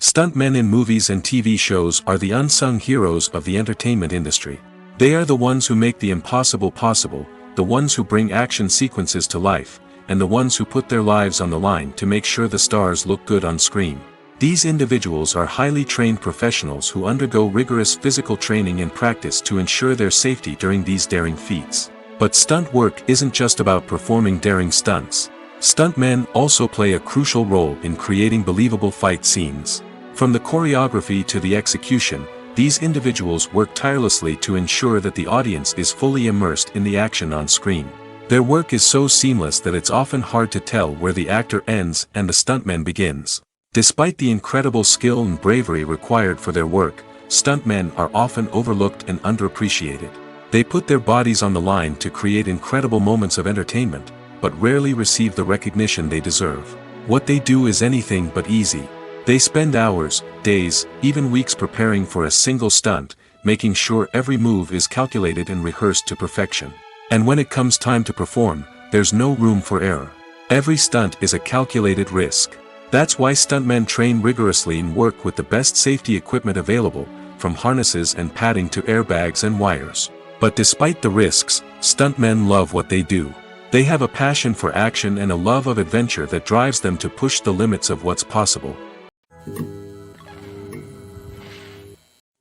Stuntmen in movies and TV shows are the unsung heroes of the entertainment industry. They are the ones who make the impossible possible, the ones who bring action sequences to life, and the ones who put their lives on the line to make sure the stars look good on screen. These individuals are highly trained professionals who undergo rigorous physical training and practice to ensure their safety during these daring feats. But stunt work isn't just about performing daring stunts. Stuntmen also play a crucial role in creating believable fight scenes. From the choreography to the execution, these individuals work tirelessly to ensure that the audience is fully immersed in the action on screen. Their work is so seamless that it's often hard to tell where the actor ends and the stuntman begins. Despite the incredible skill and bravery required for their work, stuntmen are often overlooked and underappreciated. They put their bodies on the line to create incredible moments of entertainment, but rarely receive the recognition they deserve. What they do is anything but easy. They spend hours, days, even weeks preparing for a single stunt, making sure every move is calculated and rehearsed to perfection. And when it comes time to perform, there's no room for error. Every stunt is a calculated risk. That's why stuntmen train rigorously and work with the best safety equipment available, from harnesses and padding to airbags and wires. But despite the risks, stuntmen love what they do. They have a passion for action and a love of adventure that drives them to push the limits of what's possible.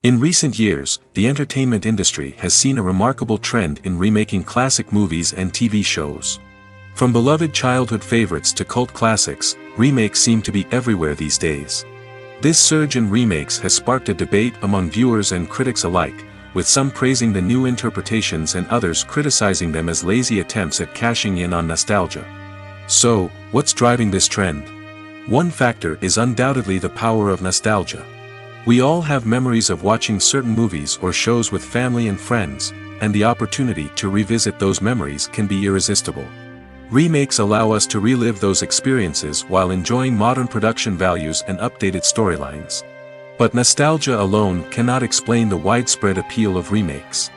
In recent years, the entertainment industry has seen a remarkable trend in remaking classic movies and TV shows. From beloved childhood favorites to cult classics, remakes seem to be everywhere these days. This surge in remakes has sparked a debate among viewers and critics alike, with some praising the new interpretations and others criticizing them as lazy attempts at cashing in on nostalgia. So, what's driving this trend? One factor is undoubtedly the power of nostalgia. We all have memories of watching certain movies or shows with family and friends, and the opportunity to revisit those memories can be irresistible. Remakes allow us to relive those experiences while enjoying modern production values and updated storylines. But nostalgia alone cannot explain the widespread appeal of remakes.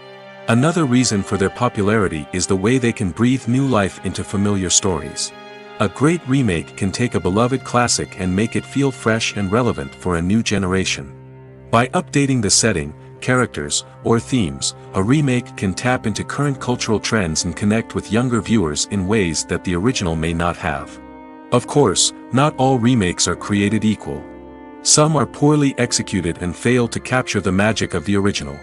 Another reason for their popularity is the way they can breathe new life into familiar stories. A great remake can take a beloved classic and make it feel fresh and relevant for a new generation. By updating the setting, characters, or themes, a remake can tap into current cultural trends and connect with younger viewers in ways that the original may not have. Of course, not all remakes are created equal. Some are poorly executed and fail to capture the magic of the original.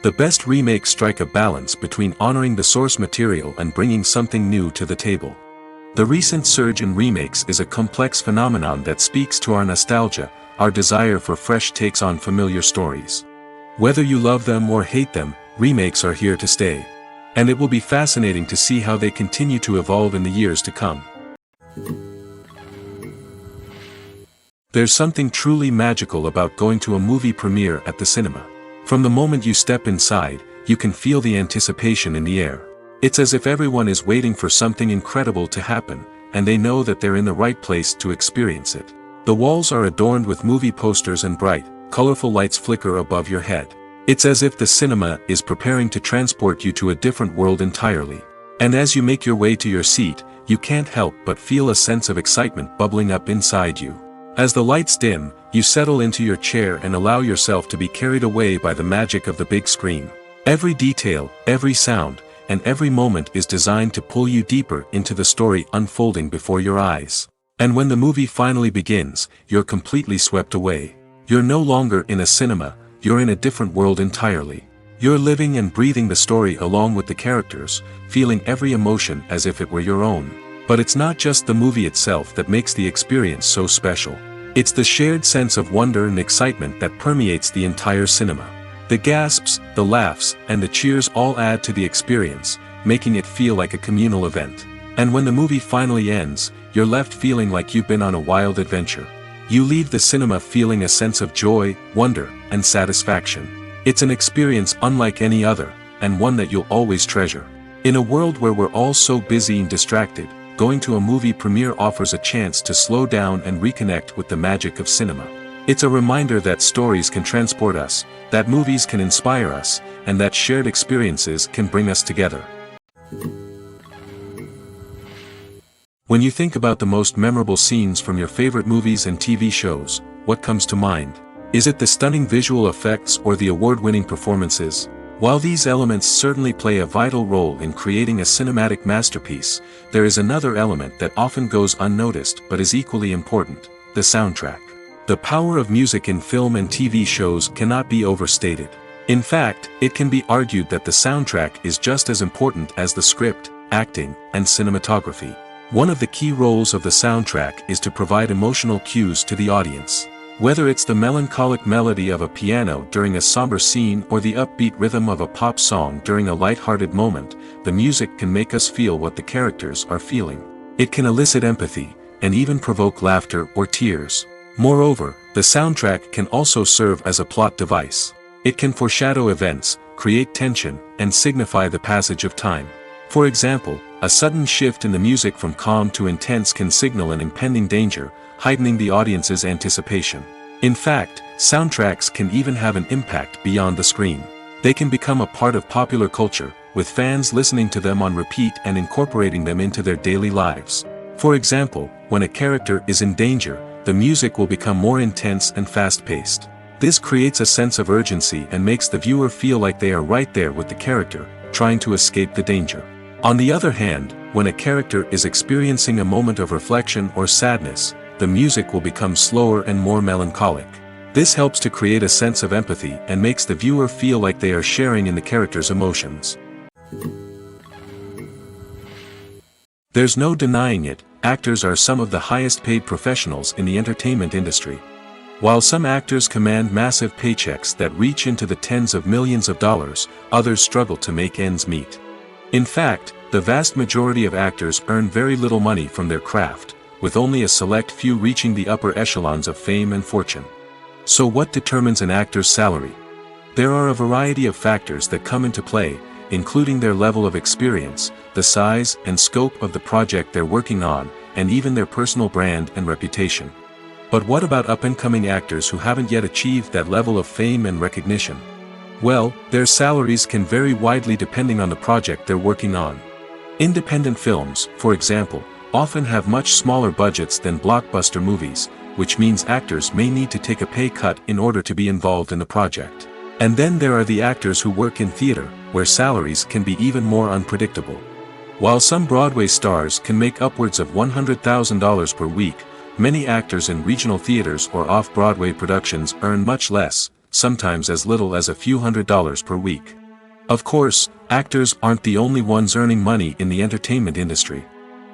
The best remakes strike a balance between honoring the source material and bringing something new to the table. The recent surge in remakes is a complex phenomenon that speaks to our nostalgia, our desire for fresh takes on familiar stories. Whether you love them or hate them, remakes are here to stay. And it will be fascinating to see how they continue to evolve in the years to come. There's something truly magical about going to a movie premiere at the cinema. From the moment you step inside, you can feel the anticipation in the air. It's as if everyone is waiting for something incredible to happen, and they know that they're in the right place to experience it. The walls are adorned with movie posters and bright, colorful lights flicker above your head. It's as if the cinema is preparing to transport you to a different world entirely. And as you make your way to your seat, you can't help but feel a sense of excitement bubbling up inside you. As the lights dim, you settle into your chair and allow yourself to be carried away by the magic of the big screen. Every detail, every sound, and every moment is designed to pull you deeper into the story unfolding before your eyes. And when the movie finally begins, you're completely swept away. You're no longer in a cinema, you're in a different world entirely. You're living and breathing the story along with the characters, feeling every emotion as if it were your own. But it's not just the movie itself that makes the experience so special. It's the shared sense of wonder and excitement that permeates the entire cinema. The gasps, the laughs, and the cheers all add to the experience, making it feel like a communal event. And when the movie finally ends, you're left feeling like you've been on a wild adventure. You leave the cinema feeling a sense of joy, wonder, and satisfaction. It's an experience unlike any other, and one that you'll always treasure. In a world where we're all so busy and distracted, going to a movie premiere offers a chance to slow down and reconnect with the magic of cinema. It's a reminder that stories can transport us, that movies can inspire us, and that shared experiences can bring us together. When you think about the most memorable scenes from your favorite movies and TV shows, what comes to mind? Is it the stunning visual effects or the award-winning performances? While these elements certainly play a vital role in creating a cinematic masterpiece, there is another element that often goes unnoticed but is equally important: the soundtrack. The power of music in film and TV shows cannot be overstated. In fact, it can be argued that the soundtrack is just as important as the script, acting, and cinematography. One of the key roles of the soundtrack is to provide emotional cues to the audience. Whether it's the melancholic melody of a piano during a somber scene or the upbeat rhythm of a pop song during a light-hearted moment, the music can make us feel what the characters are feeling. It can elicit empathy, and even provoke laughter or tears. Moreover, the soundtrack can also serve as a plot device. It can foreshadow events, create tension, and signify the passage of time. For example, a sudden shift in the music from calm to intense can signal an impending danger, heightening the audience's anticipation. In fact, soundtracks can even have an impact beyond the screen. They can become a part of popular culture, with fans listening to them on repeat and incorporating them into their daily lives. For example, when a character is in danger, the music will become more intense and fast-paced. This creates a sense of urgency and makes the viewer feel like they are right there with the character, trying to escape the danger. On the other hand, when a character is experiencing a moment of reflection or sadness, the music will become slower and more melancholic. This helps to create a sense of empathy and makes the viewer feel like they are sharing in the character's emotions. There's no denying it, actors are some of the highest paid professionals in the entertainment industry. While some actors command massive paychecks that reach into the tens of millions of dollars, others struggle to make ends meet. In fact, the vast majority of actors earn very little money from their craft, with only a select few reaching the upper echelons of fame and fortune. So what determines an actor's salary? There are a variety of factors that come into play, including their level of experience, the size and scope of the project they're working on, and even their personal brand and reputation. But what about up-and-coming actors who haven't yet achieved that level of fame and recognition? Well, their salaries can vary widely depending on the project they're working on. Independent films, for example, often have much smaller budgets than blockbuster movies, which means actors may need to take a pay cut in order to be involved in the project. And then there are the actors who work in theater, where salaries can be even more unpredictable. While some Broadway stars can make upwards of $100,000 per week, many actors in regional theaters or off-Broadway productions earn much less, sometimes as little as a few $100s per week. Of course, actors aren't the only ones earning money in the entertainment industry.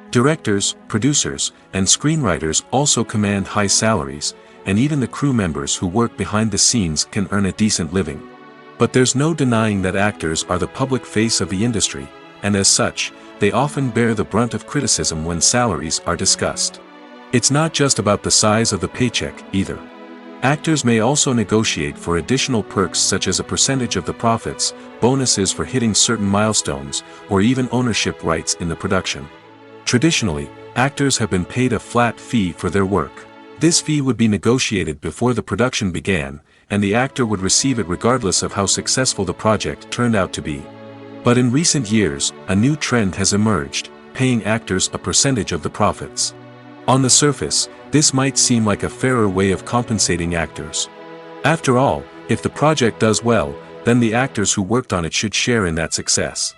Directors, producers, and screenwriters also command high salaries, and even the crew members who work behind the scenes can earn a decent living. But there's no denying that actors are the public face of the industry, and as such, they often bear the brunt of criticism when salaries are discussed. It's not just about the size of the paycheck, either. Actors may also negotiate for additional perks such as a percentage of the profits, bonuses for hitting certain milestones, or even ownership rights in the production. Traditionally, actors have been paid a flat fee for their work. This fee would be negotiated before the production began, and the actor would receive it regardless of how successful the project turned out to be. But in recent years, a new trend has emerged, paying actors a percentage of the profits. On the surface, this might seem like a fairer way of compensating actors. After all, if the project does well, then the actors who worked on it should share in that success.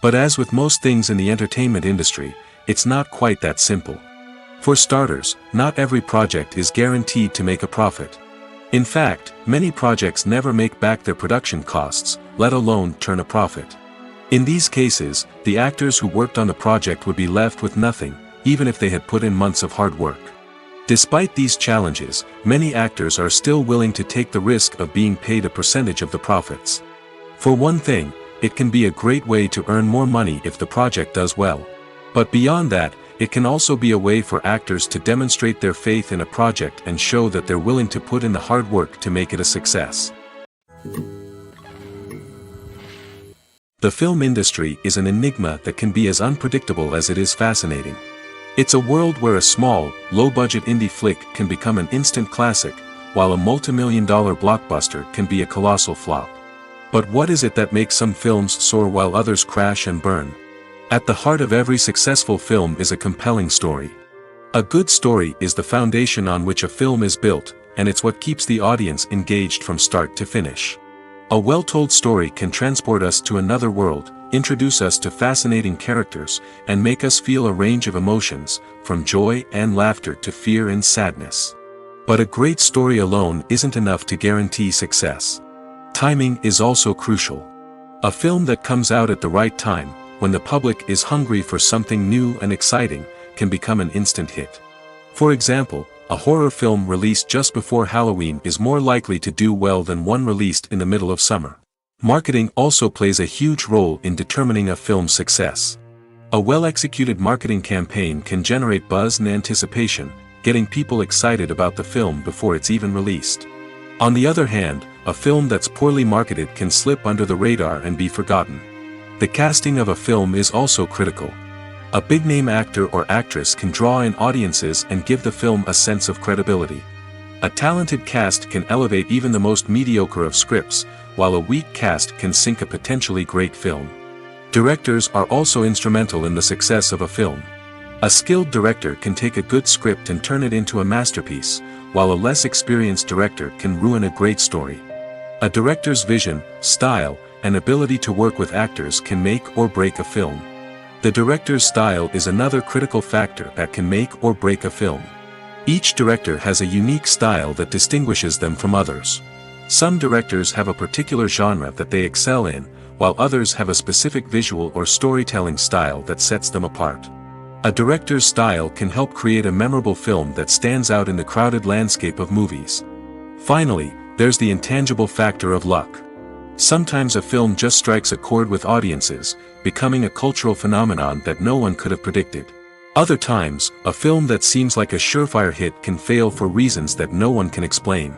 But as with most things in the entertainment industry, it's not quite that simple. For starters, not every project is guaranteed to make a profit. In fact, many projects never make back their production costs, let alone turn a profit. In these cases, the actors who worked on the project would be left with nothing, even if they had put in months of hard work. Despite these challenges, many actors are still willing to take the risk of being paid a percentage of the profits. For one thing, it can be a great way to earn more money if the project does well. But beyond that, it can also be a way for actors to demonstrate their faith in a project and show that they're willing to put in the hard work to make it a success. The film industry is an enigma that can be as unpredictable as it is fascinating. It's a world where a small, low-budget indie flick can become an instant classic, while a multi-million-dollar blockbuster can be a colossal flop. But what is it that makes some films soar while others crash and burn? At the heart of every successful film is a compelling story. A good story is the foundation on which a film is built, and it's what keeps the audience engaged from start to finish. A well-told story can transport us to another world, introduce us to fascinating characters, and make us feel a range of emotions, from joy and laughter to fear and sadness. But a great story alone isn't enough to guarantee success. Timing is also crucial. A film that comes out at the right time, when the public is hungry for something new and exciting, can become an instant hit. For example, a horror film released just before Halloween is more likely to do well than one released in the middle of summer. Marketing also plays a huge role in determining a film's success. A well-executed marketing campaign can generate buzz and anticipation, getting people excited about the film before it's even released. On the other hand, a film that's poorly marketed can slip under the radar and be forgotten. The casting of a film is also critical. A big-name actor or actress can draw in audiences and give the film a sense of credibility. A talented cast can elevate even the most mediocre of scripts, while a weak cast can sink a potentially great film. Directors are also instrumental in the success of a film. A skilled director can take a good script and turn it into a masterpiece, while a less experienced director can ruin a great story. A director's vision, style, and ability to work with actors can make or break a film. The director's style is another critical factor that can make or break a film. Each director has a unique style that distinguishes them from others. Some directors have a particular genre that they excel in, while others have a specific visual or storytelling style that sets them apart. A director's style can help create a memorable film that stands out in the crowded landscape of movies. Finally, there's the intangible factor of luck. Sometimes a film just strikes a chord with audiences, becoming a cultural phenomenon that no one could have predicted. Other times, a film that seems like a surefire hit can fail for reasons that no one can explain.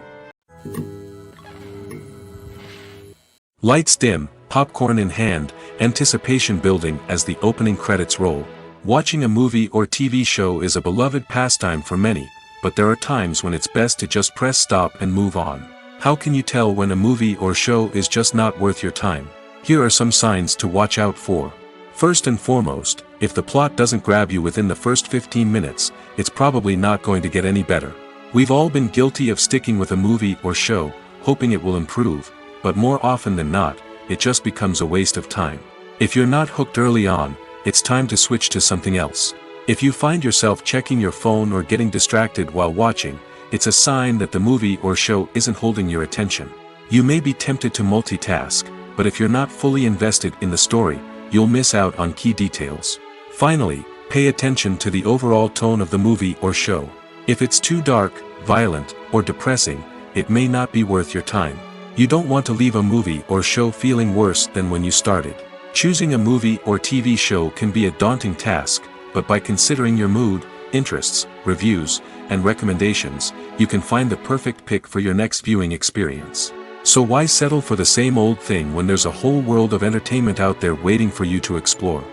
Lights dim, popcorn in hand, anticipation building as the opening credits roll. Watching a movie or TV show is a beloved pastime for many, but there are times when it's best to just press stop and move on. How can you tell when a movie or show is just not worth your time? Here are some signs to watch out for. First and foremost, if the plot doesn't grab you within the first 15 minutes, it's probably not going to get any better. We've all been guilty of sticking with a movie or show, hoping it will improve, but more often than not, it just becomes a waste of time. If you're not hooked early on, it's time to switch to something else. If you find yourself checking your phone or getting distracted while watching, it's a sign that the movie or show isn't holding your attention. You may be tempted to multitask, but if you're not fully invested in the story, you'll miss out on key details. Finally, pay attention to the overall tone of the movie or show. If it's too dark, violent, or depressing, it may not be worth your time. You don't want to leave a movie or show feeling worse than when you started. Choosing a movie or TV show can be a daunting task, but by considering your mood, interests, reviews, and recommendations, you can find the perfect pick for your next viewing experience. So why settle for the same old thing when there's a whole world of entertainment out there waiting for you to explore?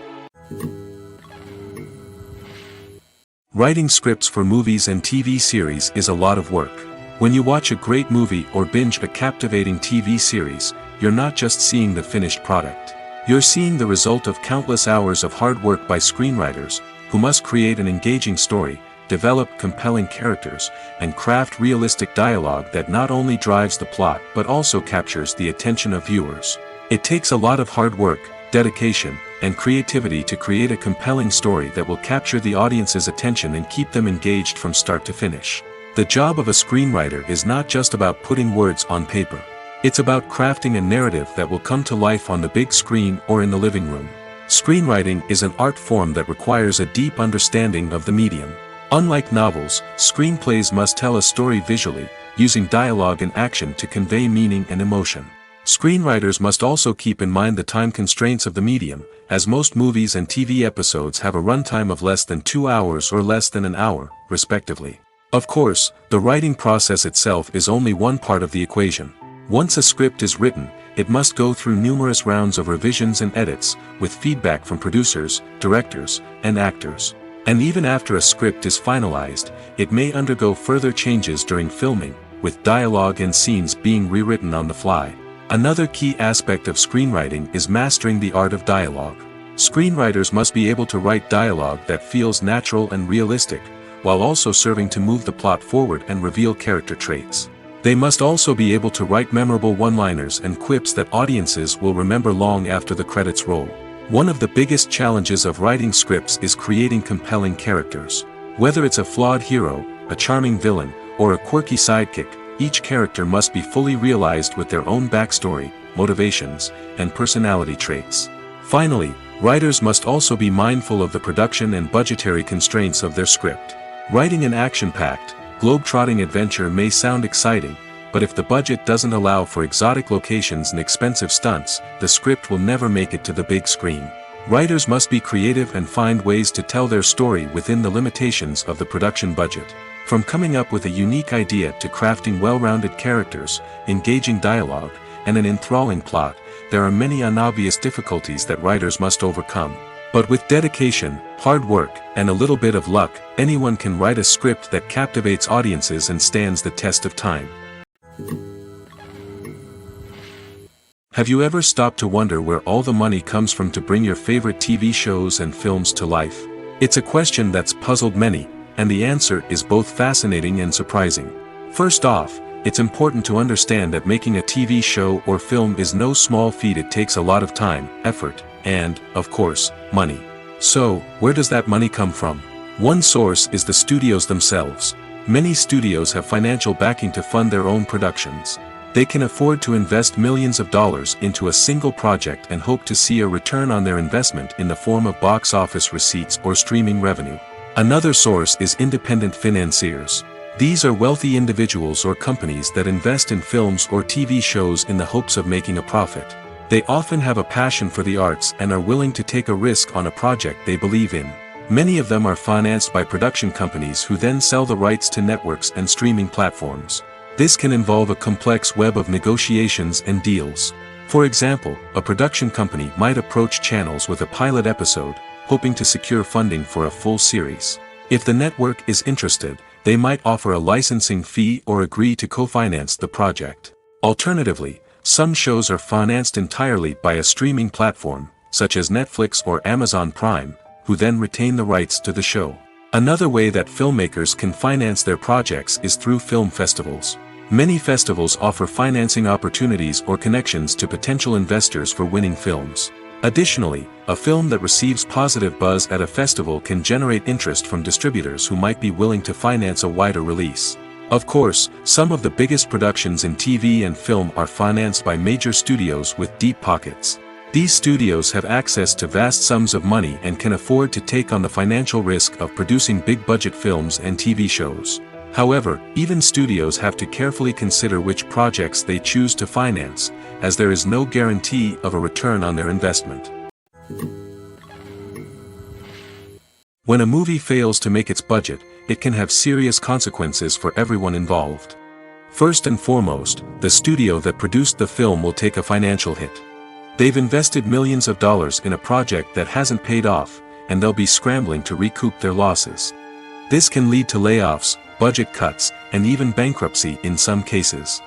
Writing scripts for movies and TV series is a lot of work. When you watch a great movie or binge a captivating TV series, you're not just seeing the finished product. You're seeing the result of countless hours of hard work by screenwriters, who must create an engaging story, develop compelling characters, and craft realistic dialogue that not only drives the plot but also captures the attention of viewers. It takes a lot of hard work, dedication, and creativity to create a compelling story that will capture the audience's attention and keep them engaged from start to finish. The job of a screenwriter is not just about putting words on paper. It's about crafting a narrative that will come to life on the big screen or in the living room. Screenwriting is an art form that requires a deep understanding of the medium. Unlike novels, screenplays must tell a story visually, using dialogue and action to convey meaning and emotion. Screenwriters must also keep in mind the time constraints of the medium, as most movies and TV episodes have a runtime of less than 2 hours or less than an hour, respectively. Of course, the writing process itself is only one part of the equation. Once a script is written, it must go through numerous rounds of revisions and edits, with feedback from producers, directors, and actors. And even after a script is finalized, it may undergo further changes during filming, with dialogue and scenes being rewritten on the fly. Another key aspect of screenwriting is mastering the art of dialogue. Screenwriters must be able to write dialogue that feels natural and realistic, while also serving to move the plot forward and reveal character traits. They must also be able to write memorable one-liners and quips that audiences will remember long after the credits roll. One of the biggest challenges of writing scripts is creating compelling characters. Whether it's a flawed hero, a charming villain, or a quirky sidekick, each character must be fully realized with their own backstory, motivations, and personality traits. Finally, writers must also be mindful of the production and budgetary constraints of their script. Writing an action-packed, globe-trotting adventure may sound exciting, but if the budget doesn't allow for exotic locations and expensive stunts, the script will never make it to the big screen. Writers must be creative and find ways to tell their story within the limitations of the production budget. From coming up with a unique idea to crafting well-rounded characters, engaging dialogue, and an enthralling plot, there are many unobvious difficulties that writers must overcome. But with dedication, hard work, and a little bit of luck, anyone can write a script that captivates audiences and stands the test of time. Have you ever stopped to wonder where all the money comes from to bring your favorite TV shows and films to life? It's a question that's puzzled many, and the answer is both fascinating and surprising. First off, it's important to understand that making a TV show or film is no small feat. It takes a lot of time, effort, and, of course, money. So, where does that money come from? One source is the studios themselves. Many studios have financial backing to fund their own productions. They can afford to invest millions of dollars into a single project and hope to see a return on their investment in the form of box office receipts or streaming revenue. Another source is independent financiers. These are wealthy individuals or companies that invest in films or TV shows in the hopes of making a profit. They often have a passion for the arts and are willing to take a risk on a project they believe in. Many of them are financed by production companies who then sell the rights to networks and streaming platforms. This can involve a complex web of negotiations and deals. For example, a production company might approach channels with a pilot episode, hoping to secure funding for a full series. If the network is interested, they might offer a licensing fee or agree to co-finance the project. Alternatively, some shows are financed entirely by a streaming platform, such as Netflix or Amazon Prime, who then retain the rights to the show. Another way that filmmakers can finance their projects is through film festivals. Many festivals offer financing opportunities or connections to potential investors for winning films. Additionally, a film that receives positive buzz at a festival can generate interest from distributors who might be willing to finance a wider release. Of course, some of the biggest productions in TV and film are financed by major studios with deep pockets. These studios have access to vast sums of money and can afford to take on the financial risk of producing big-budget films and TV shows. However, even studios have to carefully consider which projects they choose to finance, as there is no guarantee of a return on their investment. When a movie fails to make its budget, it can have serious consequences for everyone involved. First and foremost, the studio that produced the film will take a financial hit. They've invested millions of dollars in a project that hasn't paid off, and they'll be scrambling to recoup their losses. This can lead to layoffs, budget cuts, and even bankruptcy in some cases.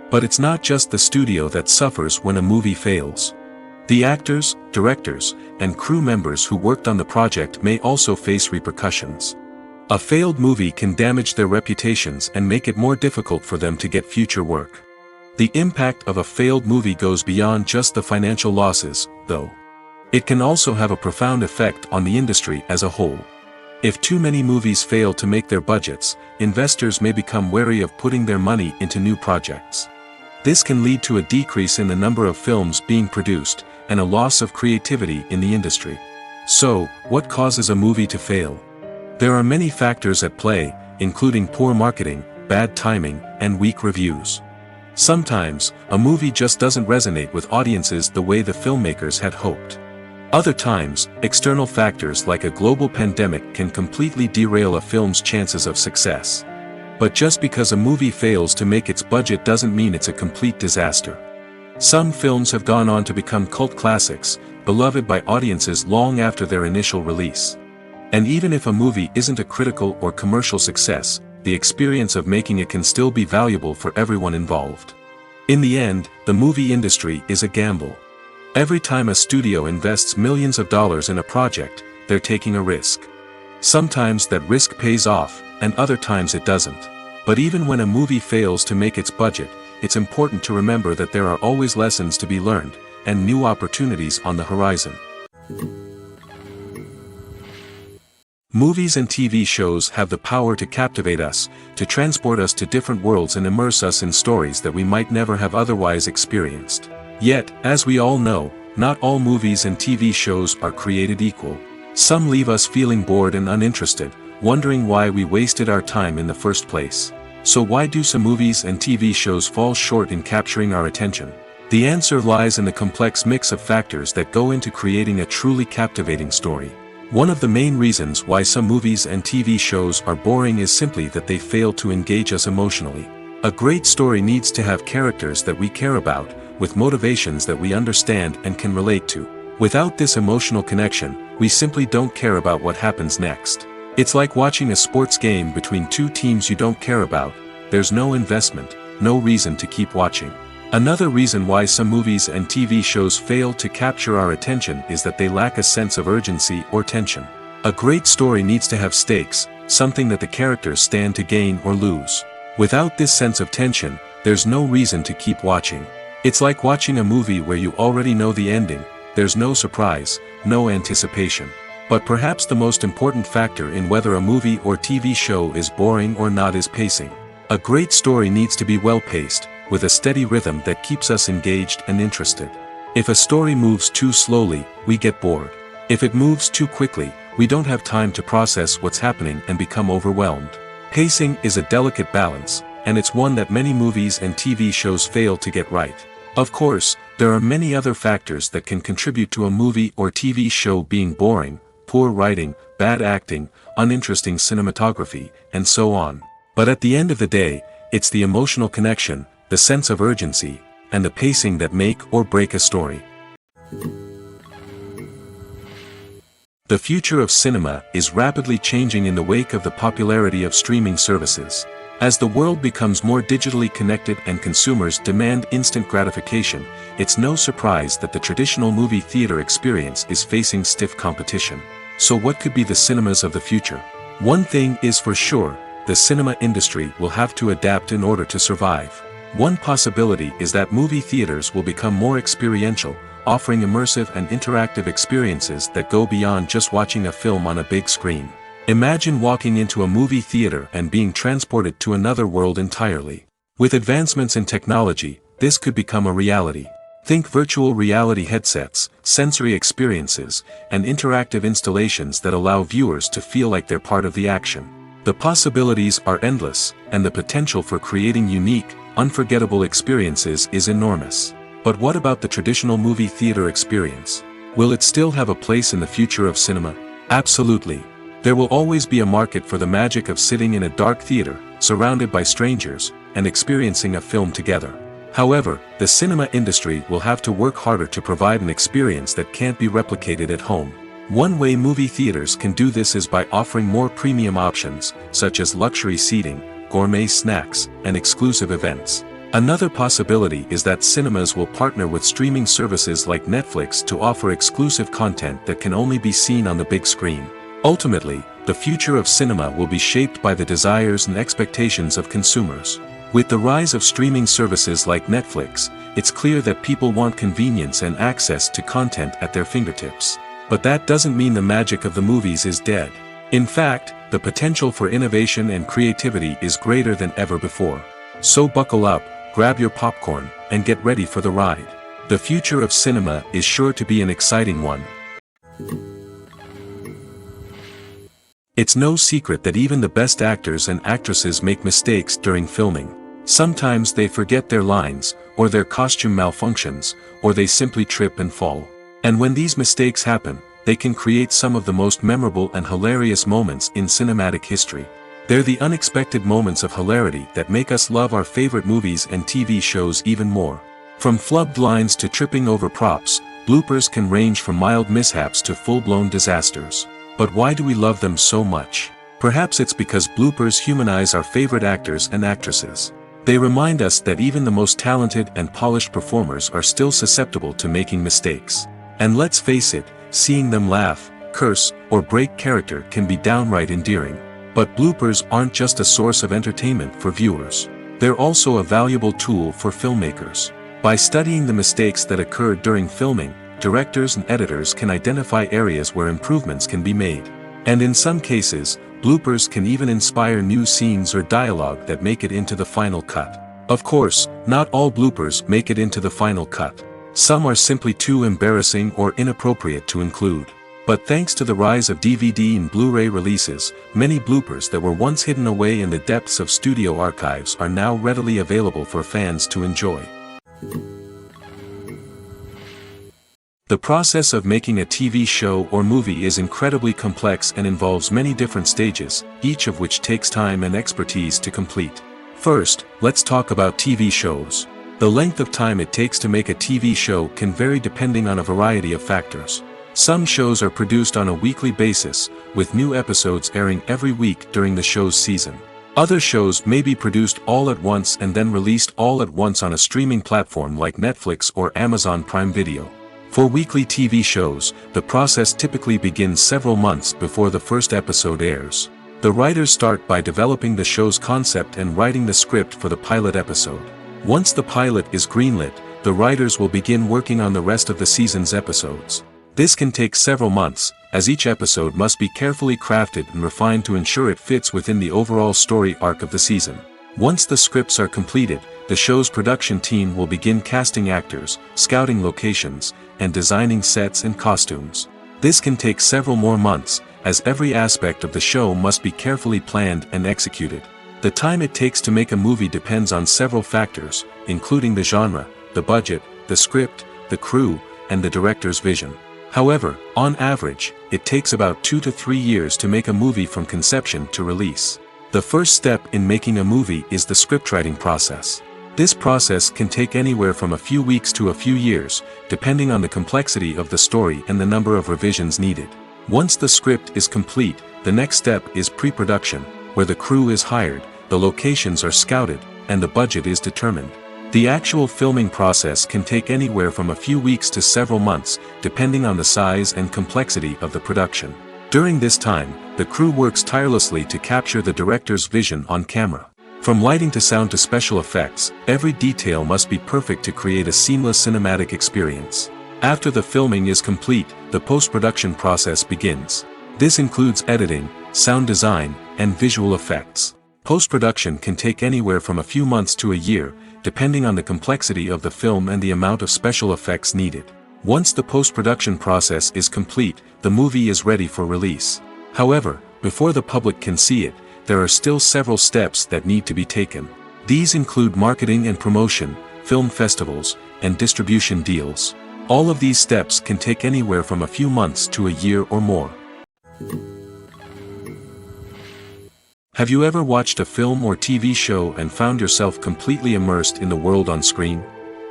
But it's not just the studio that suffers when a movie fails. The actors, directors, and crew members who worked on the project may also face repercussions. A failed movie can damage their reputations and make it more difficult for them to get future work. The impact of a failed movie goes beyond just the financial losses, though. It can also have a profound effect on the industry as a whole. If too many movies fail to make their budgets, investors may become wary of putting their money into new projects. This can lead to a decrease in the number of films being produced, and a loss of creativity in the industry. So, what causes a movie to fail? There are many factors at play, including poor marketing, bad timing, and weak reviews. Sometimes, a movie just doesn't resonate with audiences the way the filmmakers had hoped. Other times, external factors like a global pandemic can completely derail a film's chances of success. But just because a movie fails to make its budget doesn't mean it's a complete disaster. Some films have gone on to become cult classics, beloved by audiences long after their initial release. And even if a movie isn't a critical or commercial success, the experience of making it can still be valuable for everyone involved. In the end, the movie industry is a gamble. Every time a studio invests millions of dollars in a project, they're taking a risk. Sometimes that risk pays off, and other times it doesn't. But even when a movie fails to make its budget, it's important to remember that there are always lessons to be learned, and new opportunities on the horizon. Movies and TV shows have the power to captivate us, to transport us to different worlds and immerse us in stories that we might never have otherwise experienced. Yet, as we all know, not all movies and TV shows are created equal. Some leave us feeling bored and uninterested, wondering why we wasted our time in the first place. So why do some movies and TV shows fall short in capturing our attention? The answer lies in the complex mix of factors that go into creating a truly captivating story. One of the main reasons why some movies and TV shows are boring is simply that they fail to engage us emotionally. A great story needs to have characters that we care about, with motivations that we understand and can relate to. Without this emotional connection, we simply don't care about what happens next. It's like watching a sports game between two teams you don't care about. There's no investment, no reason to keep watching. Another reason why some movies and TV shows fail to capture our attention is that they lack a sense of urgency or tension. A great story needs to have stakes, something that the characters stand to gain or lose. Without this sense of tension, there's no reason to keep watching. It's like watching a movie where you already know the ending. There's no surprise, no anticipation. But perhaps the most important factor in whether a movie or TV show is boring or not is pacing. A great story needs to be well-paced, with a steady rhythm that keeps us engaged and interested. If a story moves too slowly, we get bored. If it moves too quickly, we don't have time to process what's happening and become overwhelmed. Pacing is a delicate balance, and it's one that many movies and TV shows fail to get right. Of course, there are many other factors that can contribute to a movie or TV show being boring: poor writing, bad acting, uninteresting cinematography, and so on. But at the end of the day, it's the emotional connection, the sense of urgency, and the pacing that make or break a story. The future of cinema is rapidly changing in the wake of the popularity of streaming services. As the world becomes more digitally connected and consumers demand instant gratification, it's no surprise that the traditional movie theater experience is facing stiff competition. So what could be the cinemas of the future? One thing is for sure, the cinema industry will have to adapt in order to survive. One possibility is that movie theaters will become more experiential, offering immersive and interactive experiences that go beyond just watching a film on a big screen. Imagine walking into a movie theater and being transported to another world entirely. With advancements in technology, this could become a reality. Think virtual reality headsets, sensory experiences, and interactive installations that allow viewers to feel like they're part of the action. The possibilities are endless, and the potential for creating unique, unforgettable experiences is enormous. But what about the traditional movie theater experience? Will it still have a place in the future of cinema? Absolutely. There will always be a market for the magic of sitting in a dark theater, surrounded by strangers, and experiencing a film together. However, the cinema industry will have to work harder to provide an experience that can't be replicated at home. One way movie theaters can do this is by offering more premium options, such as luxury seating, gourmet snacks, and exclusive events. Another possibility is that cinemas will partner with streaming services like Netflix to offer exclusive content that can only be seen on the big screen. Ultimately, the future of cinema will be shaped by the desires and expectations of consumers. With the rise of streaming services like Netflix, it's clear that people want convenience and access to content at their fingertips. But that doesn't mean the magic of the movies is dead. In fact, the potential for innovation and creativity is greater than ever before. So buckle up, grab your popcorn, and get ready for the ride. The future of cinema is sure to be an exciting one. It's no secret that even the best actors and actresses make mistakes during filming. Sometimes they forget their lines, or their costume malfunctions, or they simply trip and fall. And when these mistakes happen, they can create some of the most memorable and hilarious moments in cinematic history. They're the unexpected moments of hilarity that make us love our favorite movies and TV shows even more. From flubbed lines to tripping over props, bloopers can range from mild mishaps to full-blown disasters. But why do we love them so much? Perhaps it's because bloopers humanize our favorite actors and actresses. They remind us that even the most talented and polished performers are still susceptible to making mistakes. And let's face it, seeing them laugh, curse, or break character can be downright endearing. But bloopers aren't just a source of entertainment for viewers. They're also a valuable tool for filmmakers. By studying the mistakes that occurred during filming, directors and editors can identify areas where improvements can be made. And in some cases, bloopers can even inspire new scenes or dialogue that make it into the final cut. Of course, not all bloopers make it into the final cut. Some are simply too embarrassing or inappropriate to include. But thanks to the rise of DVD and Blu-ray releases, many bloopers that were once hidden away in the depths of studio archives are now readily available for fans to enjoy. The process of making a TV show or movie is incredibly complex and involves many different stages, each of which takes time and expertise to complete. First, let's talk about TV shows. The length of time it takes to make a TV show can vary depending on a variety of factors. Some shows are produced on a weekly basis, with new episodes airing every week during the show's season. Other shows may be produced all at once and then released all at once on a streaming platform like Netflix or Amazon Prime Video. For weekly TV shows, the process typically begins several months before the first episode airs. The writers start by developing the show's concept and writing the script for the pilot episode. Once the pilot is greenlit, the writers will begin working on the rest of the season's episodes. This can take several months, as each episode must be carefully crafted and refined to ensure it fits within the overall story arc of the season. Once the scripts are completed, the show's production team will begin casting actors, scouting locations, and designing sets and costumes. This can take several more months, as every aspect of the show must be carefully planned and executed. The time it takes to make a movie depends on several factors, including the genre, the budget, the script, the crew, and the director's vision. However, on average, it takes about 2 to 3 years to make a movie from conception to release. The first step in making a movie is the scriptwriting process. This process can take anywhere from a few weeks to a few years, depending on the complexity of the story and the number of revisions needed. Once the script is complete, the next step is pre-production, where the crew is hired, the locations are scouted, and the budget is determined. The actual filming process can take anywhere from a few weeks to several months, depending on the size and complexity of the production. During this time, the crew works tirelessly to capture the director's vision on camera. From lighting to sound to special effects, every detail must be perfect to create a seamless cinematic experience. After the filming is complete, the post-production process begins. This includes editing, sound design, and visual effects. Post-production can take anywhere from a few months to a year, depending on the complexity of the film and the amount of special effects needed. Once the post-production process is complete, the movie is ready for release. However, before the public can see it, there are still several steps that need to be taken. These include marketing and promotion, film festivals, and distribution deals. All of these steps can take anywhere from a few months to a year or more. Have you ever watched a film or TV show and found yourself completely immersed in the world on screen?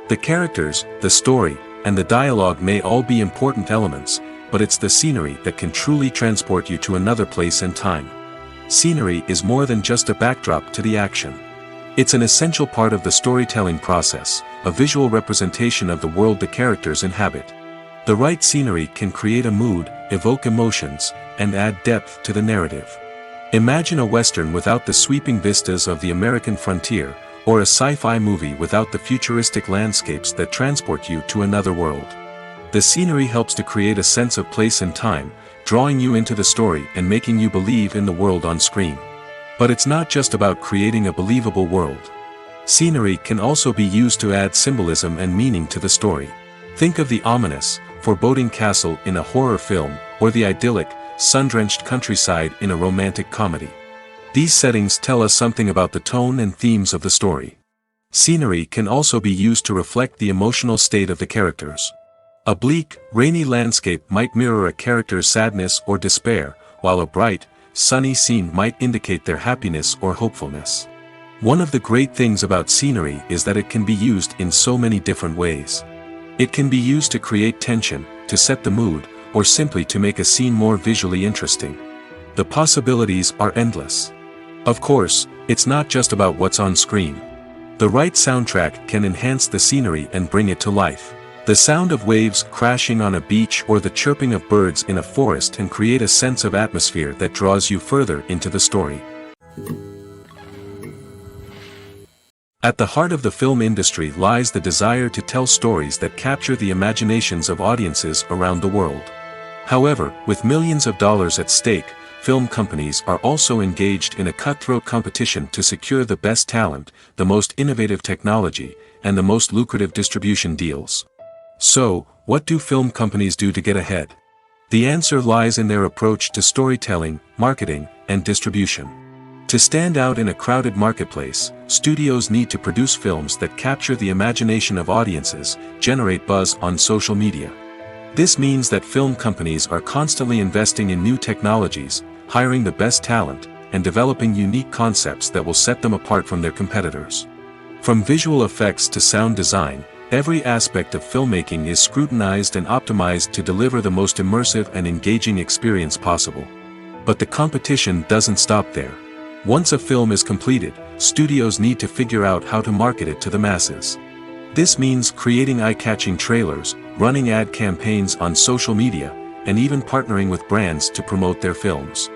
The characters, the story, and the dialogue may all be important elements, but it's the scenery that can truly transport you to another place and time. Scenery is more than just a backdrop to the action. It's an essential part of the storytelling process, a visual representation of the world the characters inhabit. The right scenery can create a mood, evoke emotions, and add depth to the narrative. Imagine a Western without the sweeping vistas of the American frontier, or a sci-fi movie without the futuristic landscapes that transport you to another world. The scenery helps to create a sense of place and time, drawing you into the story and making you believe in the world on screen. But it's not just about creating a believable world. Scenery can also be used to add symbolism and meaning to the story. Think of the ominous, foreboding castle in a horror film, or the idyllic, sun-drenched countryside in a romantic comedy. These settings tell us something about the tone and themes of the story. Scenery can also be used to reflect the emotional state of the characters. A bleak, rainy landscape might mirror a character's sadness or despair, while a bright, sunny scene might indicate their happiness or hopefulness. One of the great things about scenery is that it can be used in so many different ways. It can be used to create tension, to set the mood, or simply to make a scene more visually interesting. The possibilities are endless. Of course, it's not just about what's on screen. The right soundtrack can enhance the scenery and bring it to life. The sound of waves crashing on a beach or the chirping of birds in a forest can create a sense of atmosphere that draws you further into the story. At the heart of the film industry lies the desire to tell stories that capture the imaginations of audiences around the world. However, with millions of dollars at stake, film companies are also engaged in a cutthroat competition to secure the best talent, the most innovative technology, and the most lucrative distribution deals. So, what do film companies do to get ahead? The answer lies in their approach to storytelling, marketing, and distribution. To stand out in a crowded marketplace, studios need to produce films that capture the imagination of audiences, generate buzz on social media. This means that film companies are constantly investing in new technologies, hiring the best talent, and developing unique concepts that will set them apart from their competitors. From visual effects to sound design, every aspect of filmmaking is scrutinized and optimized to deliver the most immersive and engaging experience possible. But the competition doesn't stop there. Once a film is completed, studios need to figure out how to market it to the masses. This means creating eye-catching trailers, running ad campaigns on social media, and even partnering with brands to promote their films.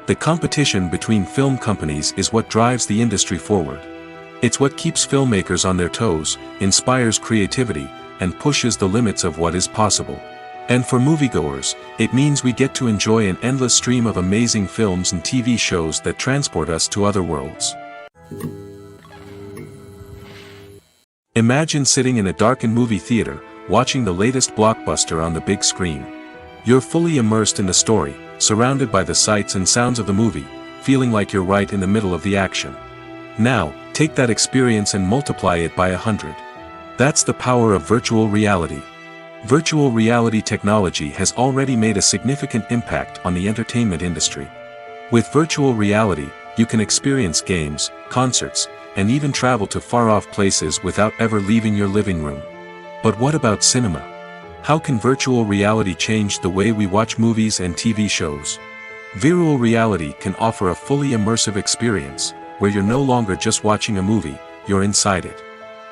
The competition between film companies is what drives the industry forward. It's what keeps filmmakers on their toes, inspires creativity, and pushes the limits of what is possible. And for moviegoers, it means we get to enjoy an endless stream of amazing films and TV shows that transport us to other worlds. Imagine sitting in a darkened movie theater, watching the latest blockbuster on the big screen. You're fully immersed in the story, surrounded by the sights and sounds of the movie, feeling like you're right in the middle of the action. Now, take that experience and multiply it by 100. That's the power of virtual reality. Virtual reality technology has already made a significant impact on the entertainment industry. With virtual reality, you can experience games, concerts, and even travel to far-off places without ever leaving your living room. But what about cinema? How can virtual reality change the way we watch movies and TV shows? Virtual reality can offer a fully immersive experience, where you're no longer just watching a movie, you're inside it.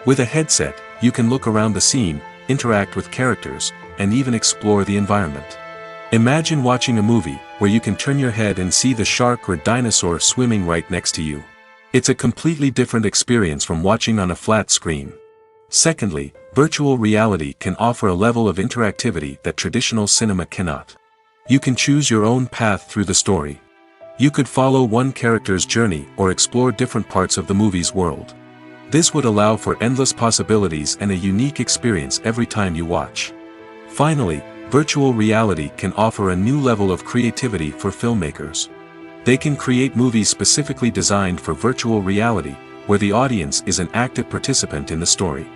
With a headset, you can look around the scene, interact with characters, and even explore the environment. Imagine watching a movie where you can turn your head and see the shark or dinosaur swimming right next to you. It's a completely different experience from watching on a flat screen. Secondly, virtual reality can offer a level of interactivity that traditional cinema cannot. You can choose your own path through the story. You could follow one character's journey or explore different parts of the movie's world. This would allow for endless possibilities and a unique experience every time you watch. Finally, virtual reality can offer a new level of creativity for filmmakers. They can create movies specifically designed for virtual reality, where the audience is an active participant in the story.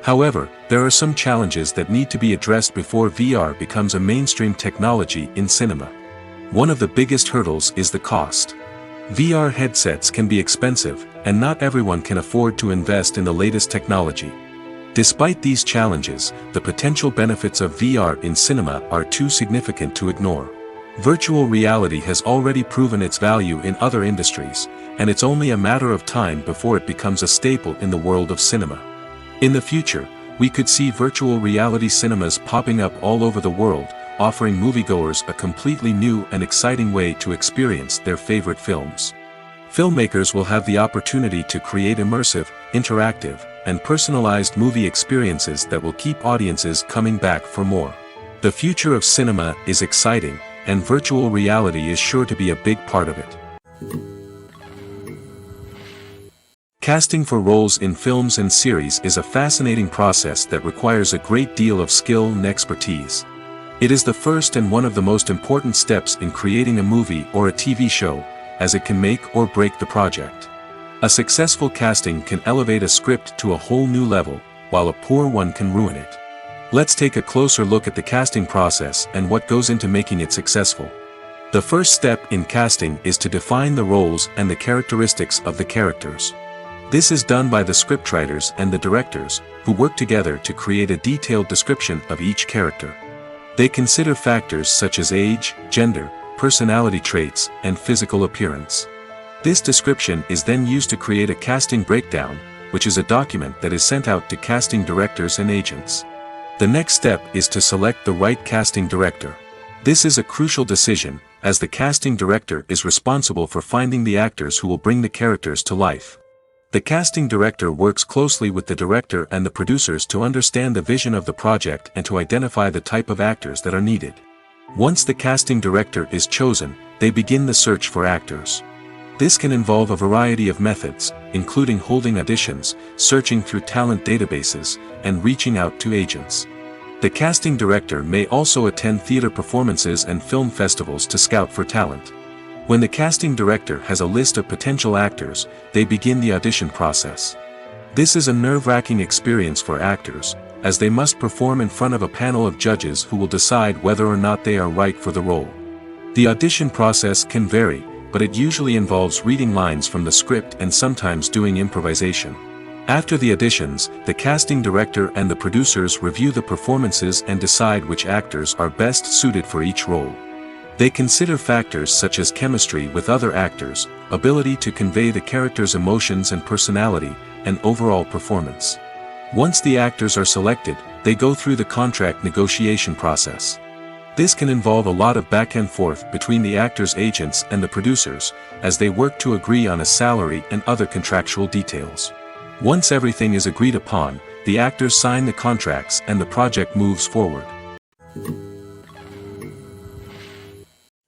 However, there are some challenges that need to be addressed before VR becomes a mainstream technology in cinema. One of the biggest hurdles is the cost. VR headsets can be expensive, and not everyone can afford to invest in the latest technology. Despite these challenges, the potential benefits of VR in cinema are too significant to ignore. Virtual reality has already proven its value in other industries, and it's only a matter of time before it becomes a staple in the world of cinema. In the future, we could see virtual reality cinemas popping up all over the world, offering moviegoers a completely new and exciting way to experience their favorite films. Filmmakers will have the opportunity to create immersive, interactive, and personalized movie experiences that will keep audiences coming back for more. The future of cinema is exciting, and virtual reality is sure to be a big part of it. Casting for roles in films and series is a fascinating process that requires a great deal of skill and expertise. It is the first and one of the most important steps in creating a movie or a TV show, as it can make or break the project. A successful casting can elevate a script to a whole new level, while a poor one can ruin it. Let's take a closer look at the casting process and what goes into making it successful. The first step in casting is to define the roles and the characteristics of the characters. This is done by the scriptwriters and the directors, who work together to create a detailed description of each character. They consider factors such as age, gender, personality traits, and physical appearance. This description is then used to create a casting breakdown, which is a document that is sent out to casting directors and agents. The next step is to select the right casting director. This is a crucial decision, as the casting director is responsible for finding the actors who will bring the characters to life. The casting director works closely with the director and the producers to understand the vision of the project and to identify the type of actors that are needed. Once the casting director is chosen, they begin the search for actors. This can involve a variety of methods, including holding auditions, searching through talent databases, and reaching out to agents. The casting director may also attend theater performances and film festivals to scout for talent. When the casting director has a list of potential actors, they begin the audition process. This is a nerve-wracking experience for actors, as they must perform in front of a panel of judges who will decide whether or not they are right for the role. The audition process can vary, but it usually involves reading lines from the script and sometimes doing improvisation. After the auditions, the casting director and the producers review the performances and decide which actors are best suited for each role. They consider factors such as chemistry with other actors, ability to convey the character's emotions and personality, and overall performance. Once the actors are selected, they go through the contract negotiation process. This can involve a lot of back and forth between the actors' agents and the producers, as they work to agree on a salary and other contractual details. Once everything is agreed upon, the actors sign the contracts and the project moves forward.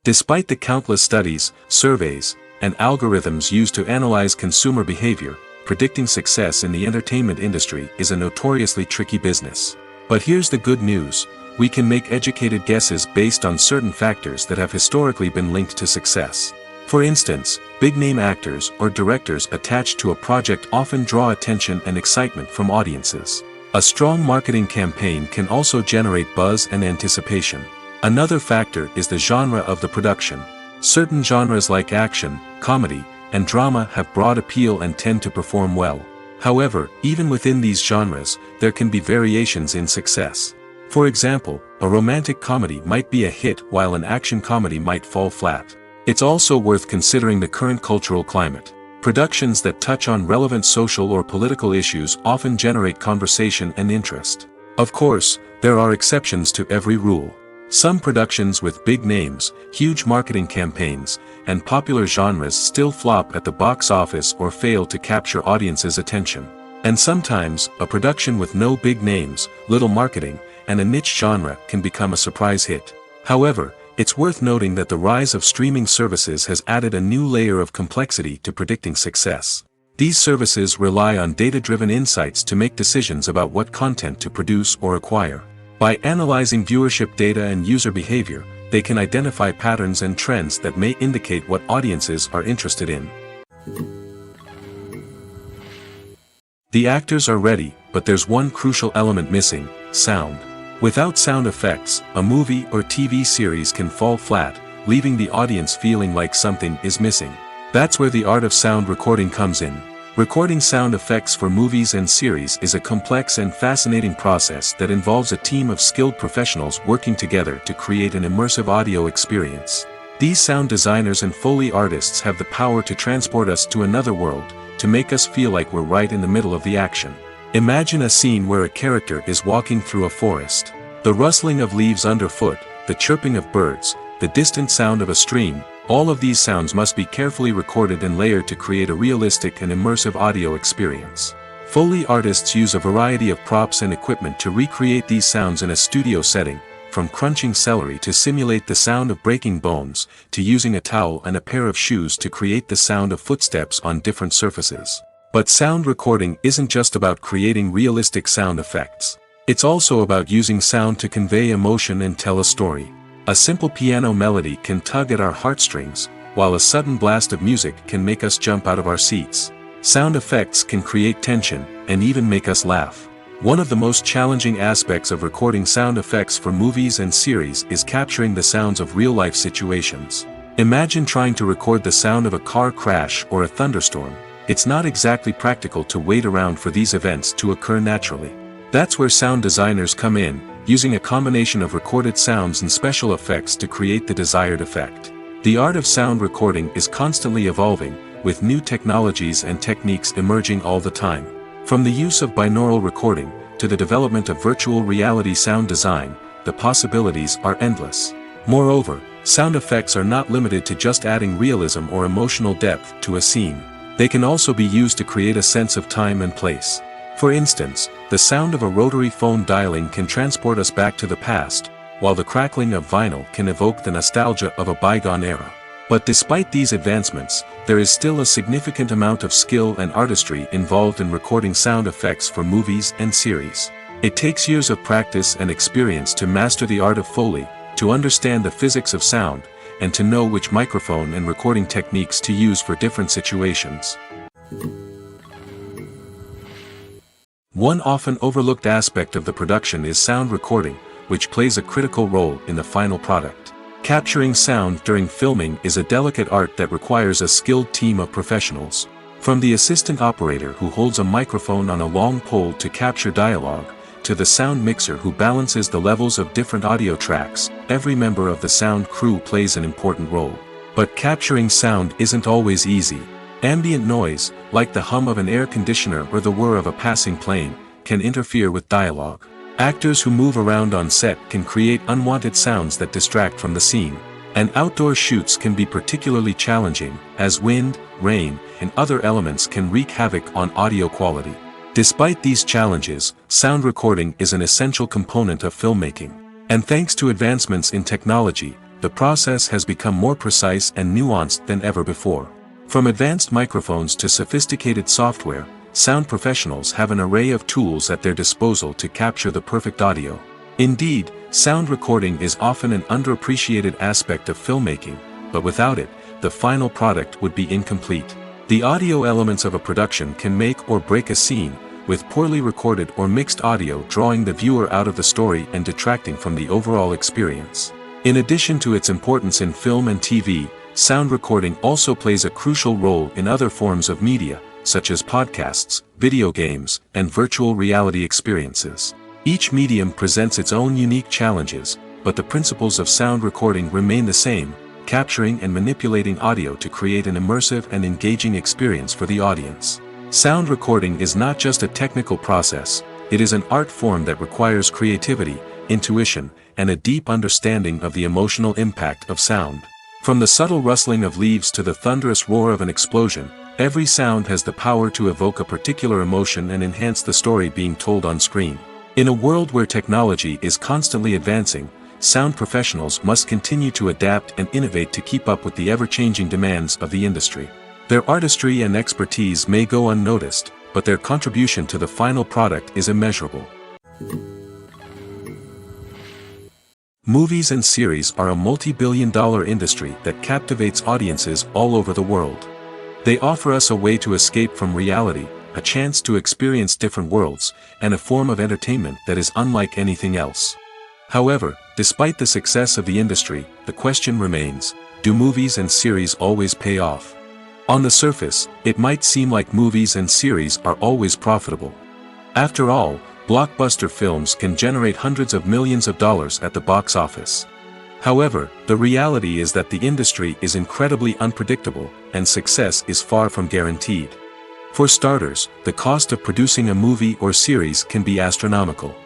Despite the countless studies, surveys, and algorithms used to analyze consumer behavior, predicting success in the entertainment industry is a notoriously tricky business. But here's the good news: we can make educated guesses based on certain factors that have historically been linked to success. For instance, big-name actors or directors attached to a project often draw attention and excitement from audiences. A strong marketing campaign can also generate buzz and anticipation. Another factor is the genre of the production. Certain genres like action, comedy, and drama have broad appeal and tend to perform well. However, even within these genres, there can be variations in success. For example, a romantic comedy might be a hit while an action comedy might fall flat. It's also worth considering the current cultural climate. Productions that touch on relevant social or political issues often generate conversation and interest. Of course, there are exceptions to every rule. Some productions with big names, huge marketing campaigns, and popular genres still flop at the box office or fail to capture audiences' attention. And sometimes, a production with no big names, little marketing, and a niche genre can become a surprise hit. However, it's worth noting that the rise of streaming services has added a new layer of complexity to predicting success. These services rely on data-driven insights to make decisions about what content to produce or acquire. By analyzing viewership data and user behavior, they can identify patterns and trends that may indicate what audiences are interested in. The actors are ready, but there's one crucial element missing: sound. Without sound effects, a movie or TV series can fall flat, leaving the audience feeling like something is missing. That's where the art of sound recording comes in. Recording sound effects for movies and series is a complex and fascinating process that involves a team of skilled professionals working together to create an immersive audio experience. These sound designers and Foley artists have the power to transport us to another world, to make us feel like we're right in the middle of the action. Imagine a scene where a character is walking through a forest. The rustling of leaves underfoot, the chirping of birds, the distant sound of a stream, all of these sounds must be carefully recorded and layered to create a realistic and immersive audio experience. Foley artists use a variety of props and equipment to recreate these sounds in a studio setting, from crunching celery to simulate the sound of breaking bones, to using a towel and a pair of shoes to create the sound of footsteps on different surfaces. But sound recording isn't just about creating realistic sound effects. It's also about using sound to convey emotion and tell a story. A simple piano melody can tug at our heartstrings, while a sudden blast of music can make us jump out of our seats. Sound effects can create tension, and even make us laugh. One of the most challenging aspects of recording sound effects for movies and series is capturing the sounds of real-life situations. Imagine trying to record the sound of a car crash or a thunderstorm. It's not exactly practical to wait around for these events to occur naturally. That's where sound designers come in, using a combination of recorded sounds and special effects to create the desired effect. The art of sound recording is constantly evolving, with new technologies and techniques emerging all the time. From the use of binaural recording, to the development of virtual reality sound design, the possibilities are endless. Moreover, sound effects are not limited to just adding realism or emotional depth to a scene. They can also be used to create a sense of time and place. For instance, the sound of a rotary phone dialing can transport us back to the past, while the crackling of vinyl can evoke the nostalgia of a bygone era. But despite these advancements, there is still a significant amount of skill and artistry involved in recording sound effects for movies and series. It takes years of practice and experience to master the art of Foley, to understand the physics of sound, and to know which microphone and recording techniques to use for different situations. One often overlooked aspect of the production is sound recording, which plays a critical role in the final product. Capturing sound during filming is a delicate art that requires a skilled team of professionals. From the assistant operator who holds a microphone on a long pole to capture dialogue, to the sound mixer who balances the levels of different audio tracks, every member of the sound crew plays an important role. But capturing sound isn't always easy. Ambient noise, like the hum of an air conditioner or the whir of a passing plane, can interfere with dialogue. Actors who move around on set can create unwanted sounds that distract from the scene. And outdoor shoots can be particularly challenging, as wind, rain, and other elements can wreak havoc on audio quality. Despite these challenges, sound recording is an essential component of filmmaking. And thanks to advancements in technology, the process has become more precise and nuanced than ever before. From advanced microphones to sophisticated software, sound professionals have an array of tools at their disposal to capture the perfect audio. Indeed, sound recording is often an underappreciated aspect of filmmaking, but without it, the final product would be incomplete. The audio elements of a production can make or break a scene, with poorly recorded or mixed audio drawing the viewer out of the story and detracting from the overall experience. In addition to its importance in film and TV, sound recording also plays a crucial role in other forms of media, such as podcasts, video games, and virtual reality experiences. Each medium presents its own unique challenges, but the principles of sound recording remain the same: capturing and manipulating audio to create an immersive and engaging experience for the audience. Sound recording is not just a technical process, it is an art form that requires creativity, intuition, and a deep understanding of the emotional impact of sound. From the subtle rustling of leaves to the thunderous roar of an explosion, every sound has the power to evoke a particular emotion and enhance the story being told on screen. In a world where technology is constantly advancing, sound professionals must continue to adapt and innovate to keep up with the ever-changing demands of the industry. Their artistry and expertise may go unnoticed, but their contribution to the final product is immeasurable. Movies and series are a multi-billion-dollar industry that captivates audiences all over the world. They offer us a way to escape from reality, a chance to experience different worlds, and a form of entertainment that is unlike anything else. However, despite the success of the industry, the question remains, do movies and series always pay off? On the surface, it might seem like movies and series are always profitable. After all, blockbuster films can generate hundreds of millions of dollars at the box office. However, the reality is that the industry is incredibly unpredictable, and success is far from guaranteed. For starters, the cost of producing a movie or series can be astronomical.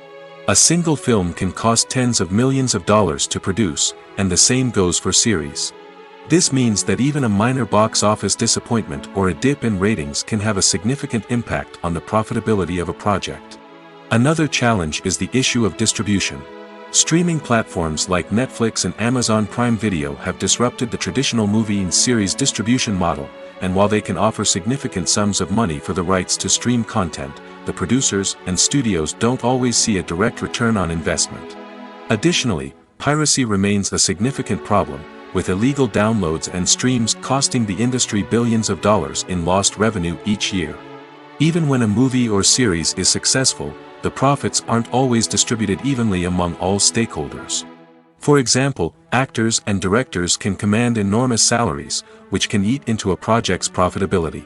A single film can cost tens of millions of dollars to produce, and the same goes for series. This means that even a minor box office disappointment or a dip in ratings can have a significant impact on the profitability of a project. Another challenge is the issue of distribution. Streaming platforms like Netflix and Amazon Prime Video have disrupted the traditional movie and series distribution model, and while they can offer significant sums of money for the rights to stream content, the producers and studios don't always see a direct return on investment. Additionally, piracy remains a significant problem, with illegal downloads and streams costing the industry billions of dollars in lost revenue each year. Even when a movie or series is successful, the profits aren't always distributed evenly among all stakeholders. For example, actors and directors can command enormous salaries, which can eat into a project's profitability.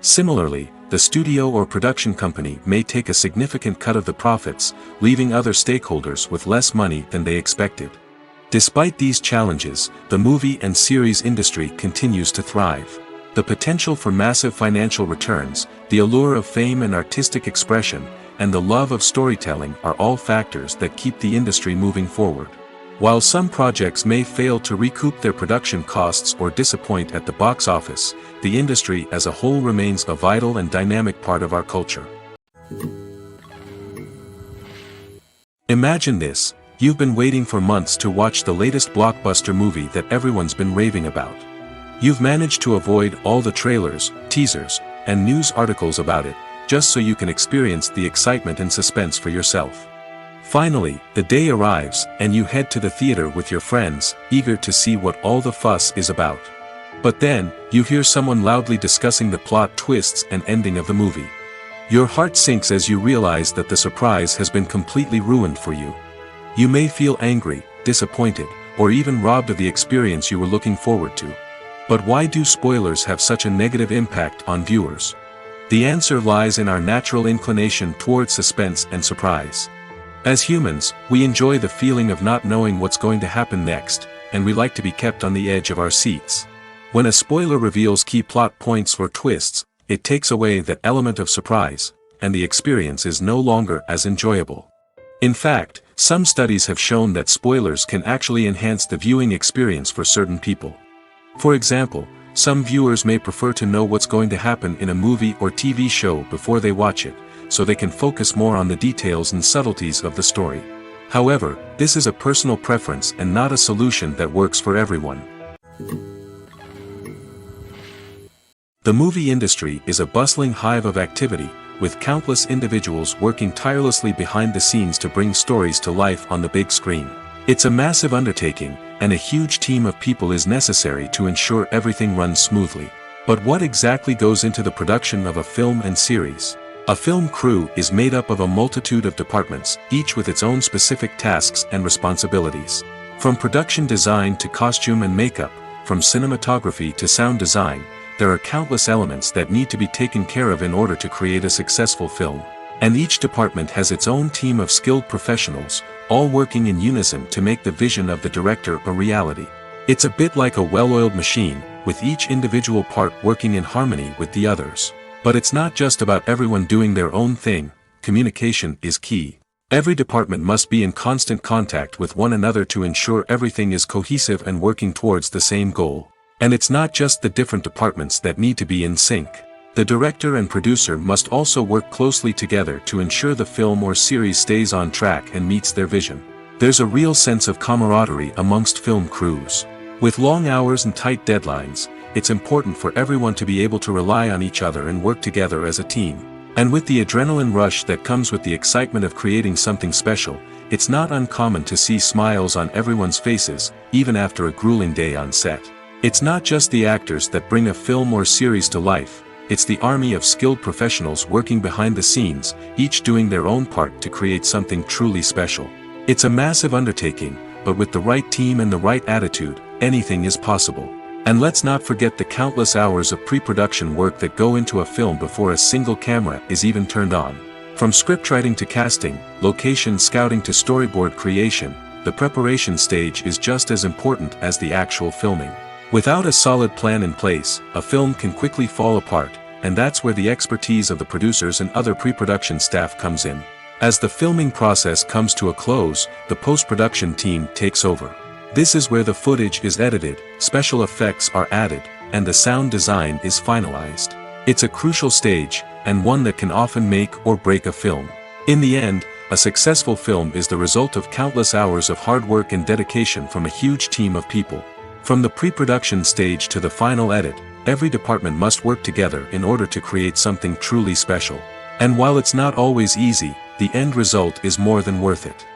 Similarly, the studio or production company may take a significant cut of the profits, leaving other stakeholders with less money than they expected. Despite these challenges, the movie and series industry continues to thrive. The potential for massive financial returns, the allure of fame and artistic expression, and the love of storytelling are all factors that keep the industry moving forward. While some projects may fail to recoup their production costs or disappoint at the box office, the industry as a whole remains a vital and dynamic part of our culture. Imagine this: you've been waiting for months to watch the latest blockbuster movie that everyone's been raving about. You've managed to avoid all the trailers, teasers, and news articles about it, just so you can experience the excitement and suspense for yourself. Finally, the day arrives, and you head to the theater with your friends, eager to see what all the fuss is about. But then, you hear someone loudly discussing the plot twists and ending of the movie. Your heart sinks as you realize that the surprise has been completely ruined for you. You may feel angry, disappointed, or even robbed of the experience you were looking forward to. But why do spoilers have such a negative impact on viewers? The answer lies in our natural inclination towards suspense and surprise. As humans, we enjoy the feeling of not knowing what's going to happen next, and we like to be kept on the edge of our seats. When a spoiler reveals key plot points or twists, it takes away that element of surprise, and the experience is no longer as enjoyable. In fact, some studies have shown that spoilers can actually enhance the viewing experience for certain people. For example, some viewers may prefer to know what's going to happen in a movie or TV show before they watch it, so they can focus more on the details and subtleties of the story. However, this is a personal preference and not a solution that works for everyone. The movie industry is a bustling hive of activity, with countless individuals working tirelessly behind the scenes to bring stories to life on the big screen. It's a massive undertaking, and a huge team of people is necessary to ensure everything runs smoothly. But what exactly goes into the production of a film and series? A film crew is made up of a multitude of departments, each with its own specific tasks and responsibilities. From production design to costume and makeup, from cinematography to sound design, there are countless elements that need to be taken care of in order to create a successful film. And each department has its own team of skilled professionals, all working in unison to make the vision of the director a reality. It's a bit like a well-oiled machine, with each individual part working in harmony with the others. But it's not just about everyone doing their own thing. Communication is key. Every department must be in constant contact with one another to ensure everything is cohesive and working towards the same goal. And it's not just the different departments that need to be in sync. The director and producer must also work closely together to ensure the film or series stays on track and meets their vision. There's a real sense of camaraderie amongst film crews. With long hours and tight deadlines, it's important for everyone to be able to rely on each other and work together as a team. And with the adrenaline rush that comes with the excitement of creating something special, it's not uncommon to see smiles on everyone's faces, even after a grueling day on set. It's not just the actors that bring a film or series to life, it's the army of skilled professionals working behind the scenes, each doing their own part to create something truly special. It's a massive undertaking, but with the right team and the right attitude, anything is possible. And let's not forget the countless hours of pre-production work that go into a film before a single camera is even turned on. From scriptwriting to casting, location scouting to storyboard creation, the preparation stage is just as important as the actual filming. Without a solid plan in place, a film can quickly fall apart, and that's where the expertise of the producers and other pre-production staff comes in. As the filming process comes to a close, the post-production team takes over. This is where the footage is edited, special effects are added, and the sound design is finalized. It's a crucial stage, and one that can often make or break a film. In the end, a successful film is the result of countless hours of hard work and dedication from a huge team of people. From the pre-production stage to the final edit, every department must work together in order to create something truly special. And while it's not always easy, the end result is more than worth it.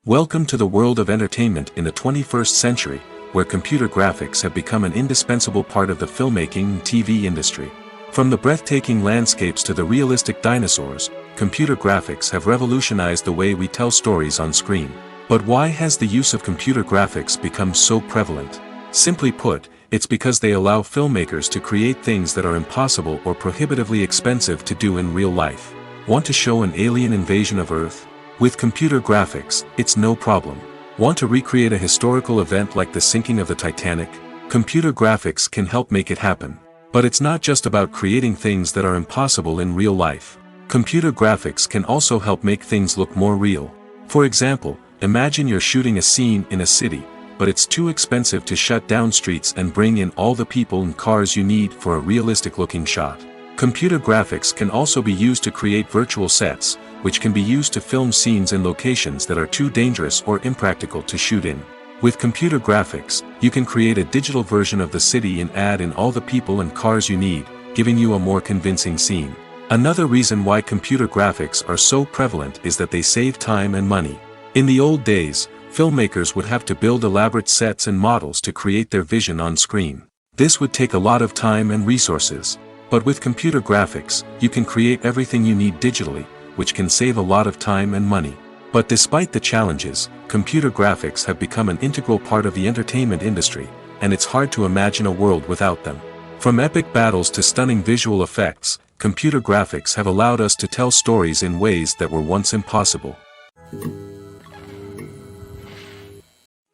Welcome to the world of entertainment in the 21st century, where computer graphics have become an indispensable part of the filmmaking and TV industry. From the breathtaking landscapes to the realistic dinosaurs, computer graphics have revolutionized the way we tell stories on screen. But why has the use of computer graphics become so prevalent? Simply put, it's because they allow filmmakers to create things that are impossible or prohibitively expensive to do in real life. Want to show an alien invasion of Earth? With computer graphics, it's no problem. Want to recreate a historical event like the sinking of the Titanic? Computer graphics can help make it happen. But it's not just about creating things that are impossible in real life. Computer graphics can also help make things look more real. For example, imagine you're shooting a scene in a city, but it's too expensive to shut down streets and bring in all the people and cars you need for a realistic-looking shot. Computer graphics can also be used to create virtual sets, which can be used to film scenes in locations that are too dangerous or impractical to shoot in. With computer graphics, you can create a digital version of the city and add in all the people and cars you need, giving you a more convincing scene. Another reason why computer graphics are so prevalent is that they save time and money. In the old days, filmmakers would have to build elaborate sets and models to create their vision on screen. This would take a lot of time and resources. But with computer graphics, you can create everything you need digitally, which can save a lot of time and money. But despite the challenges, computer graphics have become an integral part of the entertainment industry, and it's hard to imagine a world without them. From epic battles to stunning visual effects, computer graphics have allowed us to tell stories in ways that were once impossible.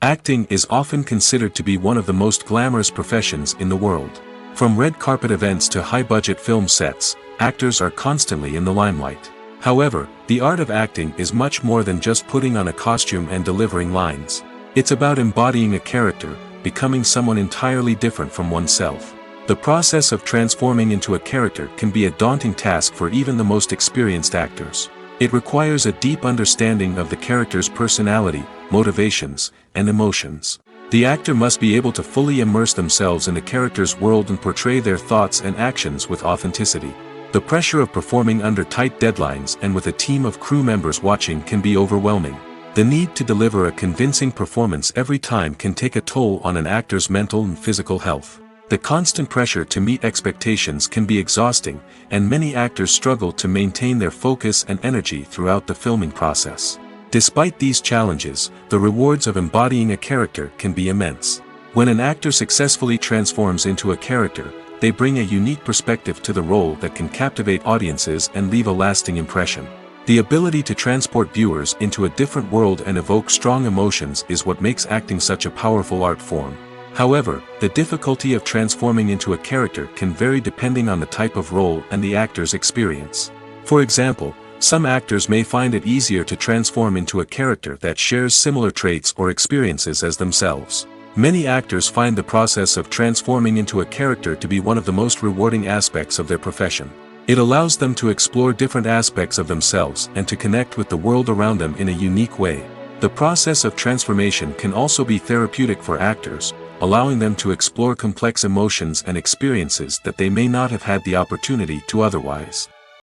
Acting is often considered to be one of the most glamorous professions in the world. From red carpet events to high-budget film sets, actors are constantly in the limelight. However, the art of acting is much more than just putting on a costume and delivering lines. It's about embodying a character, becoming someone entirely different from oneself. The process of transforming into a character can be a daunting task for even the most experienced actors. It requires a deep understanding of the character's personality, motivations, and emotions. The actor must be able to fully immerse themselves in the character's world and portray their thoughts and actions with authenticity. The pressure of performing under tight deadlines and with a team of crew members watching can be overwhelming. The need to deliver a convincing performance every time can take a toll on an actor's mental and physical health. The constant pressure to meet expectations can be exhausting, and many actors struggle to maintain their focus and energy throughout the filming process. Despite these challenges, the rewards of embodying a character can be immense. When an actor successfully transforms into a character, they bring a unique perspective to the role that can captivate audiences and leave a lasting impression. The ability to transport viewers into a different world and evoke strong emotions is what makes acting such a powerful art form. However, the difficulty of transforming into a character can vary depending on the type of role and the actor's experience. For example, some actors may find it easier to transform into a character that shares similar traits or experiences as themselves. Many actors find the process of transforming into a character to be one of the most rewarding aspects of their profession. It allows them to explore different aspects of themselves and to connect with the world around them in a unique way. The process of transformation can also be therapeutic for actors, allowing them to explore complex emotions and experiences that they may not have had the opportunity to otherwise.